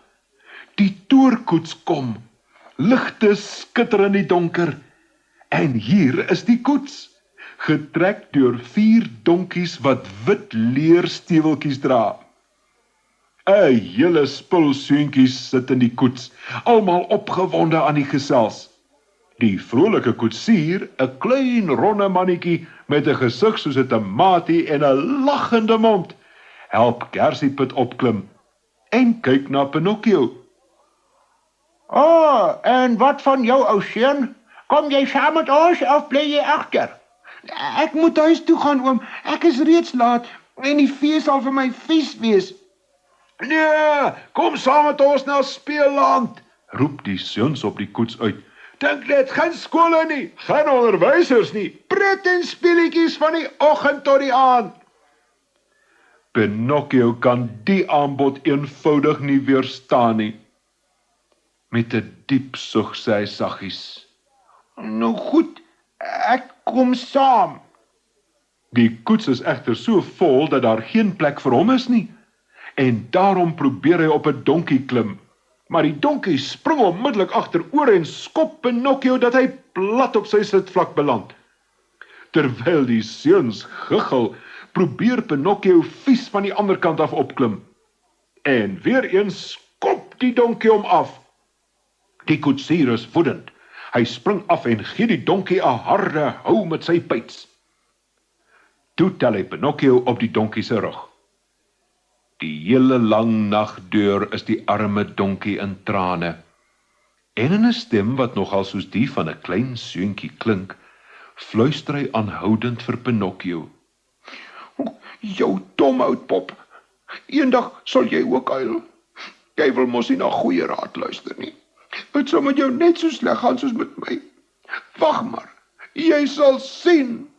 Die toerkoets kom. Ligte skitter in die donker. En hier is die koets, getrek deur 4 donkies wat wit leersteweltjies dra. 'n hele spul seentjies sit in die koets, almal opgewonde aan die gesels. Die vrolike koetsier, 'n klein ronde mannetjie met 'n gesig soos 'n tamatie en 'n lagende mond, help Kersiepit opklim en kyk na Pinocchio. En wat van jou, ou seun? Kom jy saam met ons of bly jy agter? Ek moet huis toe gaan, oom. Ek is reeds laat en die fees sal vir my vies wees. Nee, kom saam met ons na Speelland, roep die seuns op die koets uit. Dink net, geen skole nie, geen onderwysers nie, pret en speletjies van die oggend tot die aand. Pinocchio kan die aanbod eenvoudig nie weerstaan nie. Met 'n diep sug sê hy saggies: Nou goed, ek kom saam. Die koets is egter so vol dat daar geen plek vir hom is nie, en daarom probeer hy op 'n donkie klim. Maar die donkie spring onmiddellik agteroor en skop Pinocchio dat hy plat op sy sitvlak beland. Terwyl die seuns guggel, probeer Pinocchio vies van die ander kant af opklim. En weer eens skop die donkie hom af. Die koetsier is woedend. Hy spring af en gee die donkie 'n harde hou met sy peits. Toe tel hy Pinocchio op die donkie se rug. Die hele lang nag deur is die arme donkie in trane. En in 'n stem wat nogal soos die van 'n klein seuntjie klink, fluister hy aanhoudend vir Pinocchio: Jou dom oud pop, eendag sal jy ook huil. Jy wil mos nie na goeie raad luister nie. Het sal met jou net so sleg gaan soos met my. Wag maar, jy sal sien.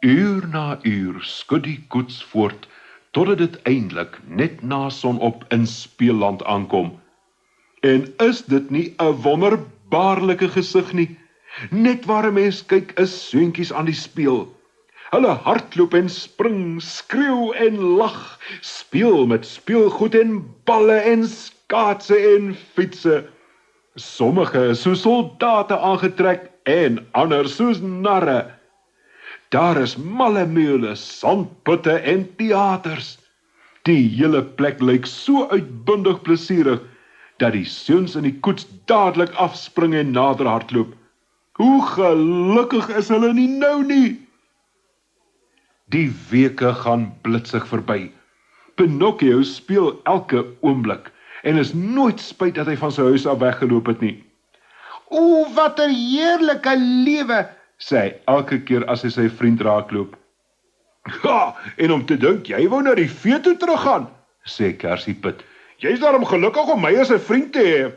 Uur na uur skud die koets voort, totdat dit eindelik net na sonop in Speelland aankom. En is dit nie 'n wonderbaarlike gesig nie? Net waar 'n mens kyk is seuntjies aan die speel. Hulle hardloop en spring, skreeu en lag, speel met speelgoed en balle en skaatse en fietsse. Sommige is soos soldate aangetrek en ander soos narre. Daar is malle meule, sandputte en teaters. Die hele plek lyk so uitbundig plesierig, dat die seuns in die koets dadelik afspring en nader hardloop. Hoe gelukkig is hulle nie nou nie? Die weke gaan blitsig verby. Pinocchio speel elke oomblik en is nooit spyt dat hy van sy huis af weggeloop het nie. O, wat 'n heerlike lewe, sê hy elke keer as hy sy vriend raakloop. Ja, en om te dink jy wou na die vee toe teruggaan, sê Kersiepit. Jy's daarom gelukkig om my as 'n vriend te hê.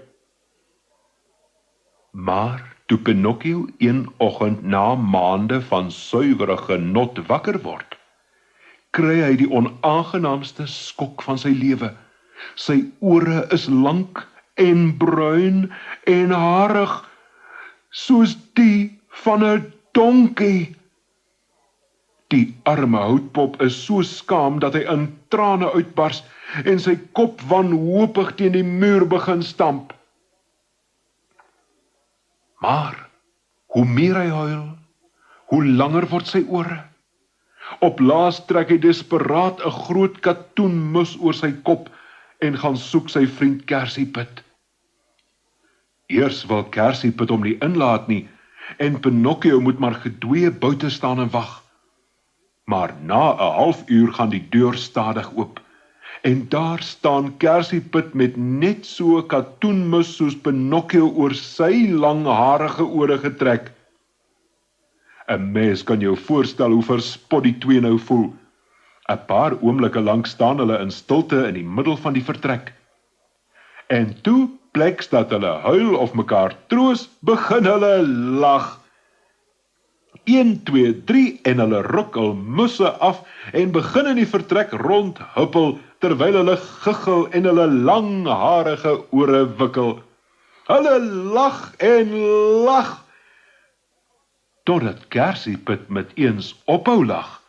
Maar toe Pinocchio een oggend na maande van suiwere genot wakker word, kry hy die onaangenaamste skok van sy lewe. Sy ore is lank en bruin en harig, soos die van 'n donkie. Die arme houtpop is so skaam dat hy in trane uitbars en sy kop wanhoopig teen die muur begin stamp. Maar hoe meer hy huil, hoe langer word sy ore. Op laas trek hy desperaat 'n groot katoenmus oor sy kop en gaan soek sy vriend Kersiepit. Eers wil Kersiepit hom nie inlaat nie, en Pinocchio moet maar gedwee buite staan en wag. Maar na 'n halfuur gaan die deur stadig oop, en daar staan Kersiepit met net so 'n katoenmus soos Pinocchio oor sy langharige ore getrek. 'n Mens kan jou voorstel hoe verspot die twee nou voel. 'n Paar oomblikke lank staan hulle in stilte in die middel van die vertrek. En toe, pleks dat hulle huil of mekaar troos, begin hulle lag. 1, 2, 3 en hulle ruk hul musse af en begin in die vertrek rondhuppel, terwyl hulle giggel en hulle langharige ore wikkel. Hulle lag en lag, totdat Kersiepit met eens ophou lag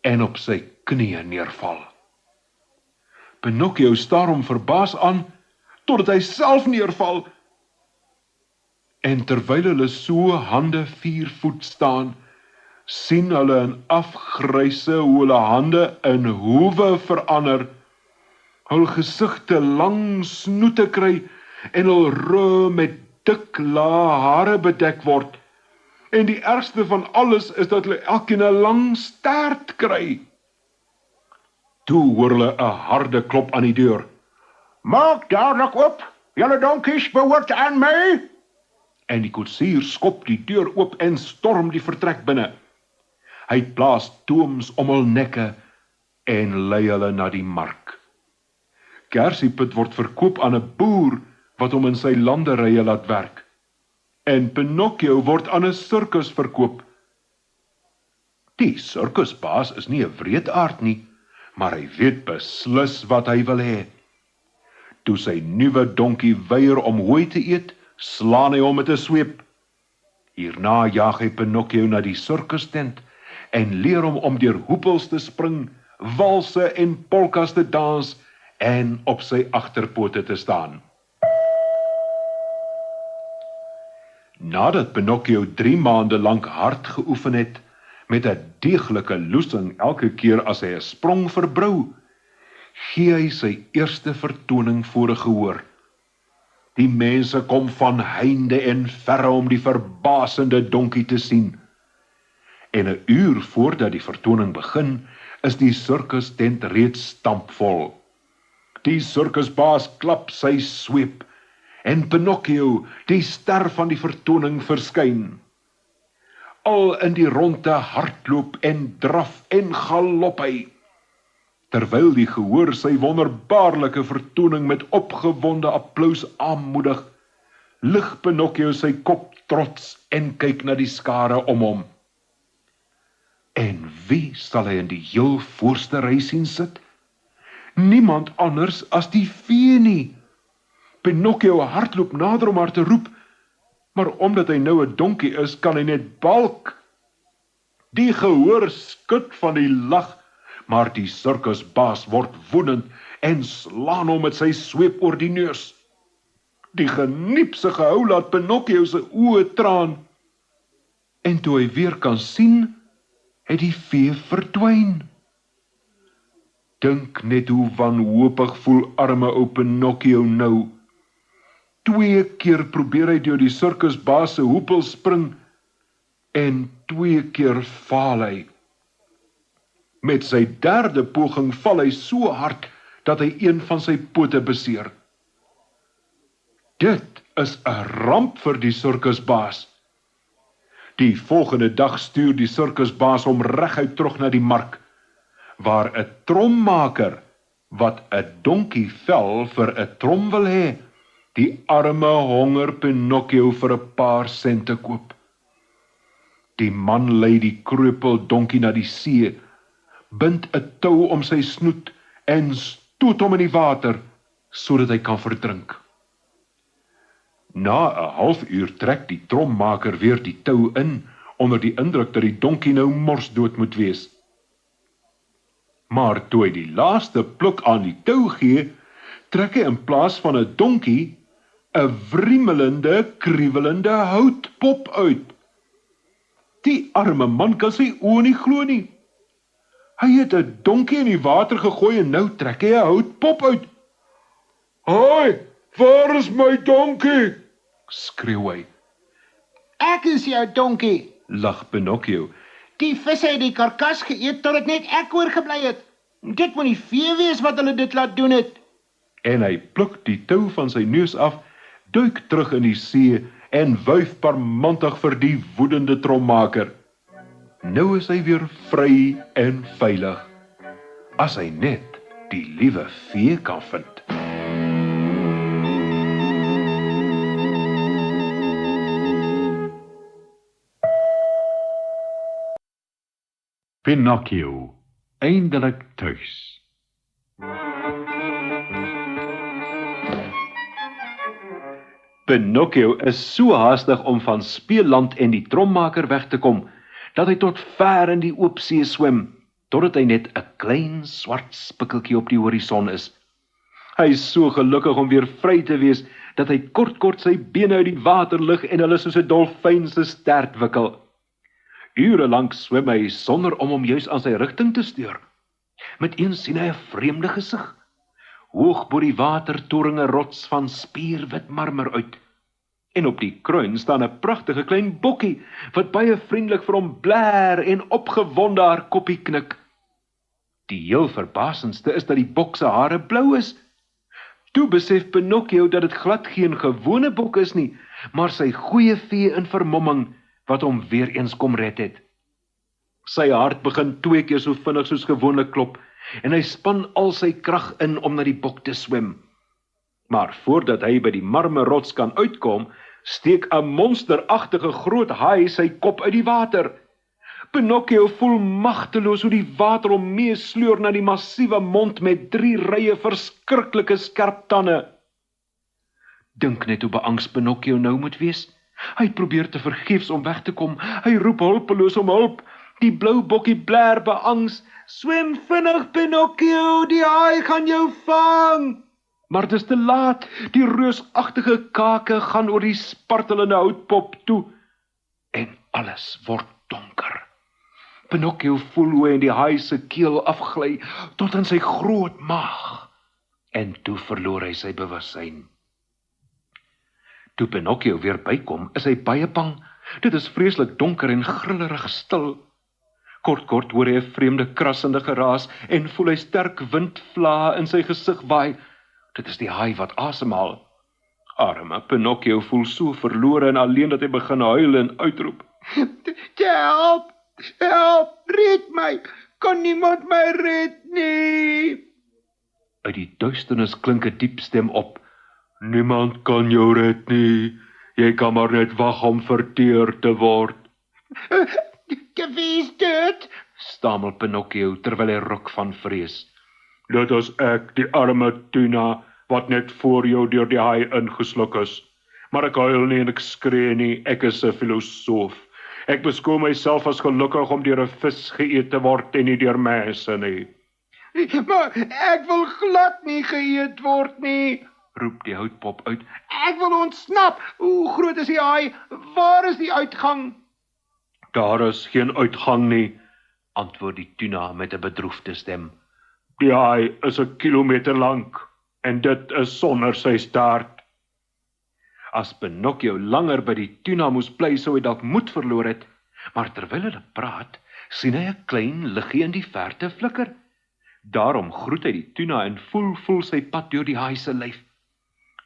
en op sy knieë neerval. Pinocchio staar hom verbaas aan, totdat hy self neerval. En terwyl hulle so hande 4 voet staan, sien hulle in afgryse hoe hulle hande in hoewe verander, hul gesigte lang snoete kry en hul rug met dik lae hare bedek word. En die ergste van alles is dat hulle elkeen 'n lang stert kry. Toe hoor hulle 'n harde klop aan die deur. Maak dadelik op, julle donkies behoort aan my. En die koetsier skop die deur oop en storm die vertrek binne. Hy plaas dooms om hul nekke en lei hulle na die mark. Kersiepit word verkoop aan 'n boer wat hom in sy landerye laat werk. En Pinocchio word aan 'n sirkus verkoop. Die sirkusbaas is nie 'n wreedaard nie, maar hy weet beslis wat hy wil hê. Toe sy nuwe donkie weier om hooi te eet, slaan hy hom met 'n sweep. Hierna jaag hy Pinocchio na die sirkustent en leer hom om deur hoepels te spring, walse en polkas te dans en op sy agterpote te staan. Nadat Pinocchio 3 maande lank hard geoefen het, met 'n deeglike loosing elke keer as hy 'n sprong verbrou, gee hy sy eerste vertoning voor 'n gehoor. Die mense kom van heinde en verre om die verbasende donkie te sien. En 'n uur voordat die vertoning begin, is die sirkustent reeds stampvol. Die sirkusbaas klap sy sweep, en Pinocchio, die ster van die vertoning, verskyn. Al in die ronde hardloop en draf en galop hy, terwyl die gehoor sy wonderbaarlike vertoning met opgewonde applous aanmoedig, lig Pinocchio sy kop trots en kyk na die skare om hom. En wie sal hy in die heel voorste ry sien sit? Niemand anders as die vee nie. Pinocchio hardloop nader om haar te roep, maar omdat hy nou 'n donkie is, kan hy net balk. Die gehoor skud van die lag, maar die sirkusbaas word woedend en slaan hom met sy sweep oor die neus. Die geniepsige hou laat Pinocchio se oë traan, en toe hy weer kan sien, het die vee verdwyn. Dink net hoe wanhoopig voel arme ou Pinocchio nou. 2 keer probeer hy deur die sirkusbaas se hoepel spring, en 2 keer faal hy. Met sy 3de poging val hy so hard, dat hy een van sy pote beseer. Dit is 'n ramp vir die sirkusbaas. Die volgende dag stuur die sirkusbaas hom reguit terug na die mark, waar 'n trommaker, wat 'n donkie vel vir 'n trom wil hê, die arme honger Pinocchio vir 'n paar sente koop. Die man lei die kreupel donkie na die see, bind 'n tou om sy snoet en stoot hom in die water, sodat hy kan verdrink. Na 'n halfuur trek die trommaker weer die tou in, onder die indruk dat die donkie nou morsdood moet wees. Maar toe hy die laaste pluk aan die tou gee, trek hy in plaas van 'n donkie 'n wriemelende, kriewelende houtpop uit. Die arme man kan sy oë nie glo nie. Hy het 'n donkie in die water gegooi en nou trek hy 'n houtpop uit. "Hoi, waar is my donkie?" skreeu hy. Ek is jou donkie, Lag Pinocchio. die visse het die karkas geëet totdat net ek oorgebly het. Dit moet die vee wees wat hulle dit laat doen het. En hy pluk die tou van sy neus af, duik terug in die see en wuif parmantig vir die woedende trommaker. Nou is hy weer vry en veilig, as hy net die liewe vee kan vind. Pinocchio, eindelik thuis. Pinocchio is so haastig om van speelland en die trommaker weg te kom, dat hy tot ver in die oop see swem, totdat hy net 'n klein swart spikkeltjie op die horison is. Hy is so gelukkig om weer vry te wees, dat hy kort sy bene uit die water lig en hulle soos 'n dolfyn se stert wikkel. Ure lank swem hy sonder om hom juis aan sy rigting te steur. Met eens sien hy 'n vreemde gesig. Hoog bo die water toring 'n rots van spierwit marmer uit. En op die kruin staan 'n pragtige klein bokkie, wat baie vriendelik vir hom blær en opgewonde haar koppie knik. Die heel verbasendste is dat die bok se hare blou is. Toe besef Pinocchio dat dit glad geen gewone bok is nie, maar sy goeie vee in vermomming, wat hom weer eens kom red het. Sy hart begin 2 keer so vinnig soos gewoonlik klop, en hy span al sy krag in om na die bok te swem. Maar voordat hy by die marmerrots kan uitkom, steek 'n monsteragtige groot haai sy kop uit die water. Pinocchio voel magteloos hoe die water hom meesleur na die massiewe mond met 3 rye verskriklike skerp tande. Dink net hoe beangs Pinocchio nou moet wees. Hy probeer te vergeefs om weg te kom. Hy roep hulpeloos om hulp. Die blou bokkie blær beangs. Swem vinnig, Pinocchio, die haai gaan jou vang. Maar dis te laat. Die reusagtige kake gaan oor die spartelende houtpop toe. En alles word donker. Pinocchio voel hoe hy in die haai se keel afgly tot in sy groot maag. En toe verloor hy sy bewussyn. Toe Pinocchio weer bykom, is hy baie bang. Dit is vreeslik donker en grillerig stil. Kort hoor hy 'n vreemde krassende geraas en voel hy sterk windvlae in sy gesig waai. Dit is die haai wat asemhaal. Arme Pinocchio voel so verlore en alleen dat hy begin huil en uitroep. Help! Help! Red my! Kan niemand my red nie? Uit die duisternis klink 'n diep stem op. Niemand kan jou red nie. Jy kan maar net wag om verteer te word. Wie is dit? Stamel Pinocchio terwyl hy ruk van vrees. Dit is ek, die arme tuna, wat net voor jou deur die haai ingesluk is. Maar ek huil nie en ek skree nie, ek is 'n filosoof. Ek beskou myself as gelukkig om deur 'n vis geëet te word en nie deur mense nie. Maar ek wil glad nie geëet word nie, roep die houtpop uit. Ek wil ontsnap. Hoe groot is die haai? Waar is die uitgang? Daar is geen uitgang nie, antwoord die tuna met 'n bedroefde stem. Die haai is 'n kilometer lank, en dit is sonder sy staart. As Pinocchio langer by die tuna moes bly, sou hy dalk moed verloor het, maar terwyl hulle praat, sien hy 'n klein liggie in die verte flikker. Daarom groet hy die tuna en voel sy pad deur die haai se lyf.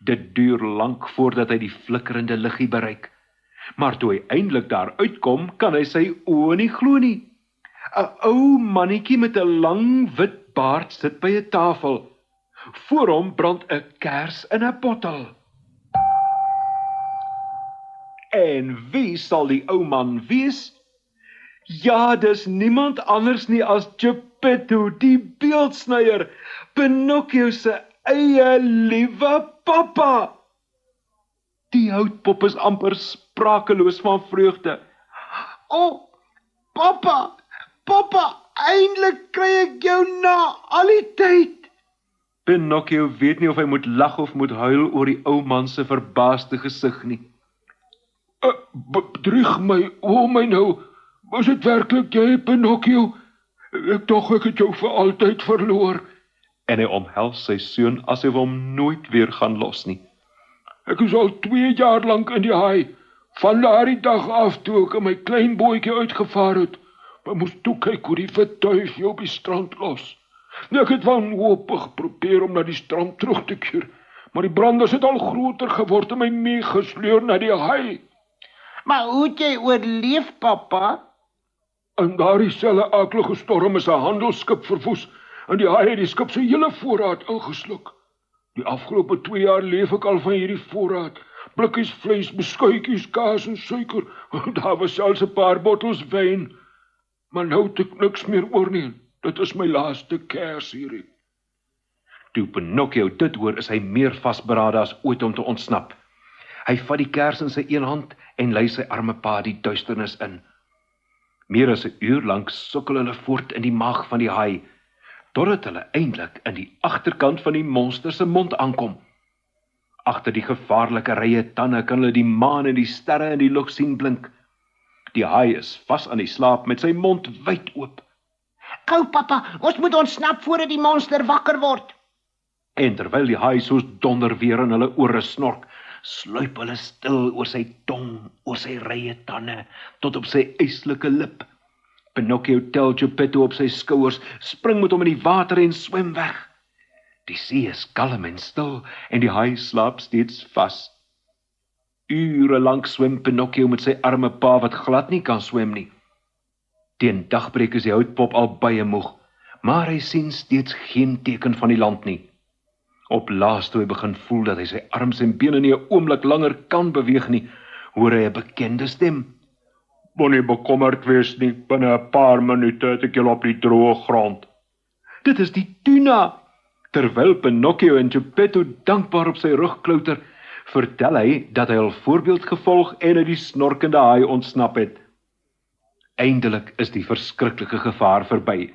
Dit duur lank voordat hy die flikkerende liggie bereik. Maar toe hy eindelik daar uitkom, kan hy sy oë nie glo nie. 'n Ou mannetjie met 'n lang wit baard sit by 'n tafel. Voor hom brand 'n kers in 'n bottel. En wie sal die ou man wees? Ja, dis niemand anders nie as Geppetto, die beeldsnyer, Pinocchio se eie liewe pappa. Die houtpop is amper sprakeloos van vreugde. O, pappa, eintlik kry ek jou na al die tyd. Pinocchio weet nie of hy moet lag of moet huil oor die ou man se verbaasde gesig nie. Bedrieg my, o my nou, was dit werklik jy, Pinocchio? Ek dog ek het jou vir altyd verloor. En hy omhels sy seun asof hy hom nooit weer gaan los nie. Ek is al 2 jaar lank in die haai, van daardie dag af toe ek my klein bootjie uitgevaar het. Maar moes toe kyk hoe die wit duif jou op die strand los. Ek het wanhoopig probeer om na die strand terug te keer, maar die branders het al groter geword en my meegesleur na die haai. Maar hoe het jy oorleef, pappa? In daardie selfe aaklige storm is 'n handelsskip verwoes en die haai het die skip se hele voorraad ingesluk. Die afgelope 2 jaar leef ek al van hierdie voorraad. Blikkies vleis, beskuitjies, kaas en suiker. Daar was selfs 'n paar bottels wyn. Maar nou het ek niks meer oor nie. Dit is my laaste kers hierdie. Toe Pinocchio dit hoor, is hy meer vasberade as ooit om te ontsnap. Hy vat die kers in sy een hand en lei sy arme pa die duisternis in. Meer as 'n uur lank sukkel hulle voort in die maag van die haai. totdat hulle eindelik in die agterkant van die monster se mond aankom. Agter die gevaarlike rye tande kan hulle die maan en die sterre in die lug sien blink. Die haai is vas aan die slaap met sy mond wyd oop. Gou pappa, ons moet ontsnap voordat die monster wakker word. En terwyl die haai soos donder weer in hulle ore snork, sluip hulle stil oor sy tong, oor sy rye tande, tot op sy yslike lip. Pinocchio tel Geppetto op sy skouers, spring met hom in die water en swem weg. Die see is kalm en stil, en die haai slaap steeds vas. Ure lank swem Pinocchio met sy arme pa wat glad nie kan swem nie. Teen dagbreek is die houtpop al baie moeg, maar hy sien steeds geen teken van die land nie. Op laas toe hy begin voel dat hy sy arms en bene nie 'n oomblik langer kan beweeg nie, hoor hy 'n bekende stem. Moenie bekommerd wees nie, binne 'n paar minute het ek julle op die droë grond. Dit is die tuna. Terwyl Pinocchio en Geppetto dankbaar op sy rug klouter, vertel hy dat hy al voorbeeld gevolg en uit die snorkende haai ontsnap het. Eindelik is die verskriklike gevaar verby.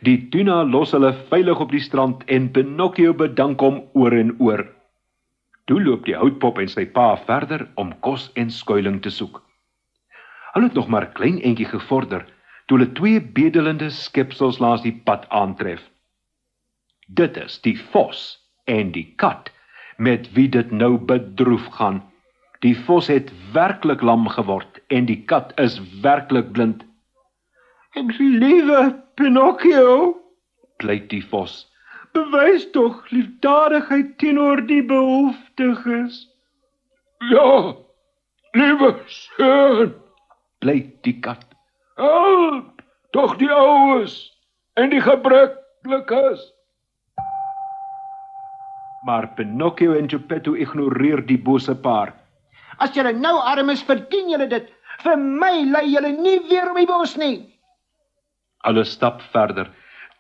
Die tuna los hulle veilig op die strand en Pinocchio bedank hom oor en oor. Toe loop die houtpop en sy pa verder om kos en skuiling te soek. Hulle het nog maar 'n klein entjie gevorder, toe hulle twee bedelende skepsels langs die pad aantref. Dit is die vos en die kat, met wie dit nou bedroef gaan. Die vos het werklik lam geword en die kat is werklik blind. Liewe Pinocchio, pleit die vos, bewys tog liefdadigheid teenoor die behoeftiges. Ja, liewe seun, pleit die kat. Help tog die oues en die gebreklikes. Maar Pinocchio en Geppetto ignoreer die bose paar. As julle nou arm is, verdien julle dit. Vir my lei julle nie weer om die bos nie. Hulle stap verder,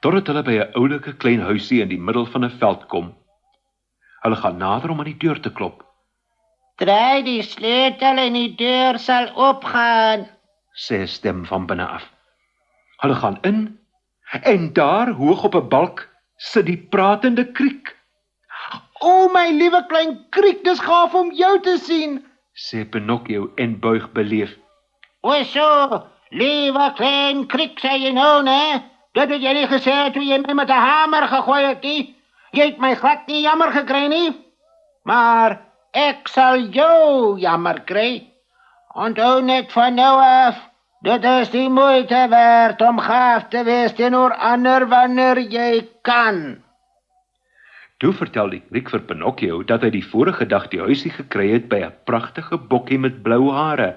totdat hulle by 'n oulike klein huisie in die middel van 'n veld kom. Hulle gaan nader om aan die deur te klop. Draai die sleutel en die deur sal oopgaan, Sê 'n stem van binne af. Hulle gaan in, en daar, hoog op 'n balk, sit die pratende kriek. O my liewe klein kriek, dis gaaf om jou te sien, Sê Pinocchio en buig beleef. O so, liewe klein kriek, sê jy nou, né? Dit het jy nie gesê toe jy my met 'n hamer gegooi het nie. Jy het my glad nie jammer gekry nie. Maar ek sal jou jammer kry. Onthou net van nou af, dit is die moeite werd om gaaf te wees teenoor ander wanneer jy kan. Toe vertel die kriek vir Pinocchio dat hy die vorige dag die huisie gekry het by 'n pragtige bokkie met blou hare,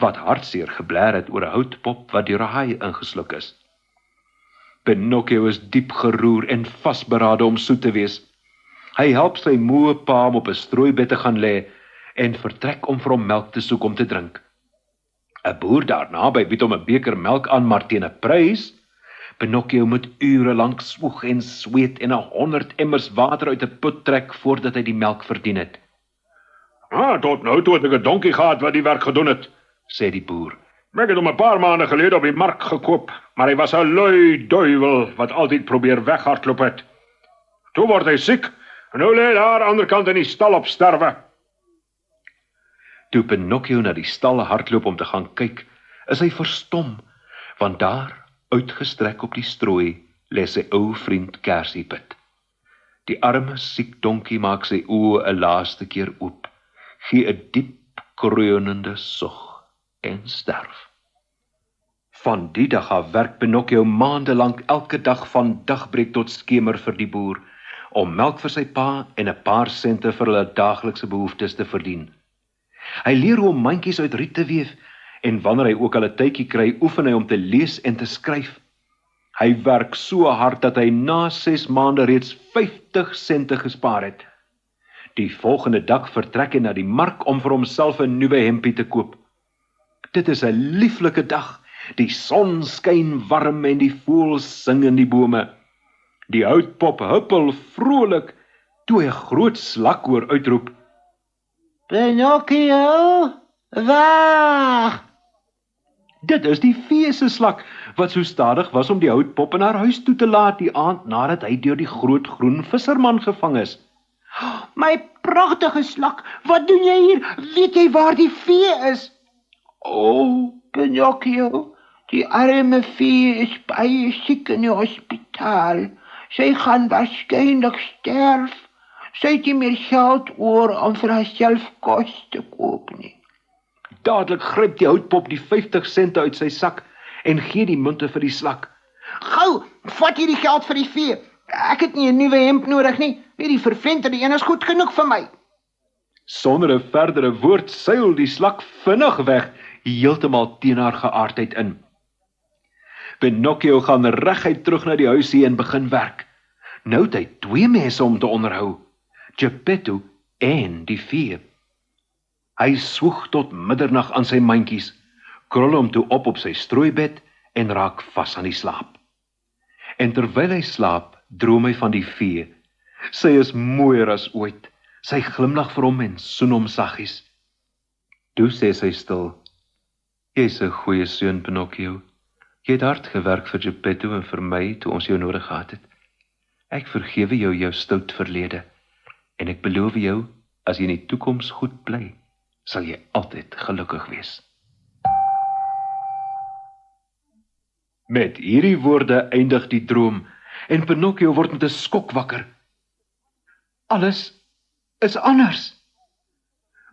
wat hartseer gebler het oor 'n houtpop wat deur 'n haai ingesluk is. Pinocchio is diep geroer en vasberade om soet te wees. Hy help sy moe pa om op 'n strooibed te gaan lê en vertrek om vir hom melk te soek om te drink. 'n Boer daar naby bied hom 'n beker melk aan, maar teen 'n prys. Pinocchio moet ure lank swoeg en sweet en 100 emmers water uit 'n put trek voordat hy die melk verdien het. Tot nou toe het ek 'n donkie gehad wat die werk gedoen het, sê die boer. Ek het hom 'n paar maande gelede op die mark gekoop, maar hy was 'n lui duiwel wat altyd probeer weghardloop het. Toe word hy siek, en nou lê hy daar aan die ander kant in die stal op sterwe. Toe Pinocchio na die stal hardloop om te gaan kyk, is hy verstom, want daar, uitgestrek op die strooi, lê sy ou vriend Kersiepit. Die arme siek donkie maak sy oë 'n laaste keer oop, gee 'n diep kreunende sug en sterf. Van die dag af werk Pinocchio maandelang elke dag van dagbreek tot skemer vir die boer, om melk vir sy pa en 'n paar sente vir hulle daaglikse behoeftes te verdien. Hy leer hoe om mandjies uit riet te weef, en wanneer hy ook al 'n tydjie kry, oefen hy om te lees en te skryf. Hy werk so hard dat hy na 6 maande reeds 50 sente gespaar het. Die volgende dag vertrek hy na die mark om vir homself 'n nuwe hempie te koop. Dit is 'n lieflike dag. Die son skyn warm en die voëls sing in die bome. Die houtpop huppel vrolik toe 'n groot slakhoor uitroep: Pinocchio, wag! Dit is die vee se slak, wat so stadig was om die houtpop in haar huis toe te laat die aand nadat hy deur die groot groen visserman gevang is. My pragtige slak, wat doen jy hier? Weet jy waar die vee is? O, Pinocchio, die arme vee is baie siek in die hospitaal. Sy gaan waarskynlik sterf. Sy het nie meer geld oor om vir haarself kos te koop nie. Dadelik gryp die houtpop die 50 sente uit sy sak en gee die munte vir die slak. Gou, vat hierdie geld vir die vee. Ek het nie 'n nuwe hemp nodig nie. Hierdie vervlenterde een is goed genoeg vir my. Sonder 'n verdere woord seil die slak vinnig weg, heeltemal teen haar geaardheid in. Pinocchio gaan reguit terug na die huisie en begin werk. Nou het hy 2 mense om te onderhou, Geppetto en die vee. Hy swoeg tot middernag aan sy mandjies, krol hom toe op sy strooibed en raak vas aan die slaap. En terwyl hy slaap, droom hy van die vee. Sy is mooier as ooit. Sy glimlag vir hom en soen hom saggies. Toe sê sy stil, "Jy's 'n goeie seun, Pinocchio. Jy het hard gewerk vir Geppetto en vir my toe ons jou nodig gehad het. Ek vergewe jou stout verlede en ek beloof jou, as jy in die toekoms goed bly, sal jy altyd gelukkig wees." Met hierdie woorde eindig die droom en Pinocchio word met 'n skok wakker. Alles is anders.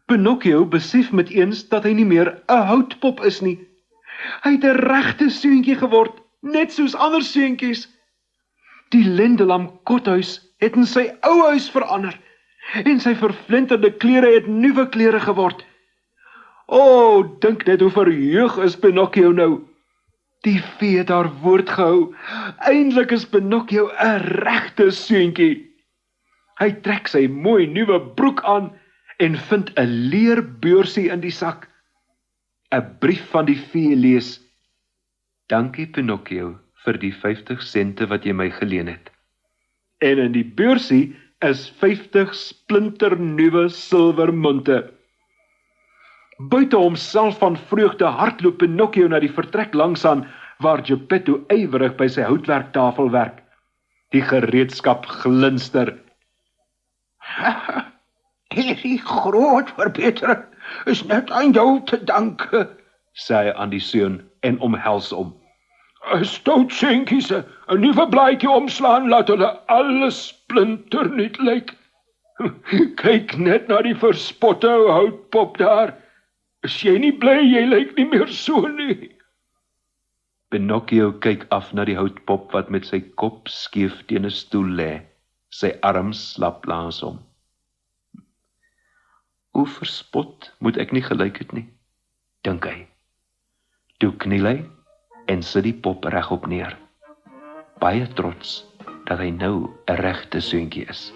Pinocchio besef met eens dat hy nie meer 'n houtpop is nie. Hy het 'n regte seuntjie geword, net soos ander seuntjies. Die Lendelam kothuis het in sy ou huis verander en sy vervlenterde klere het nuwe klere geword. O, dink net hoe verheug is Pinocchio nou. Die vee het haar woord gehou. Eindelik is Pinocchio 'n regte seuntjie. Hy trek sy mooi nuwe broek aan en vind 'n leerbeursie in die sak. 'n Brief van die vee lees: "Dankie Pinocchio vir die 50 sente wat jy my geleen het." En in die beursie is 50 splinternuwe silwermunte. Buite homself van vreugde hardloop Pinocchio na die vertrek langsaan, waar Geppetto ywerig by sy houtwerktafel werk. Die gereedskap glinster. Hierdie groot verbetering is net aan jou te danke, sê hy aan die seun en omhels hom. 'n Stout seentjie se 'n nuwe blaadjie omslaan laat hulle alles splinternuut lyk. Kyk net na die verspotte houtpop daar. Is jy nie bly jy lyk nie meer so nie? Pinocchio kyk af na die houtpop wat met sy kop skeef teen 'n stoel lê, sy arms slap langs hom. Hoe verspot moet ek nie gelyk het nie, dink hy. Toe kniel hy en sit die pop regop neer, baie trots dat hy nou 'n regte seuntjie is.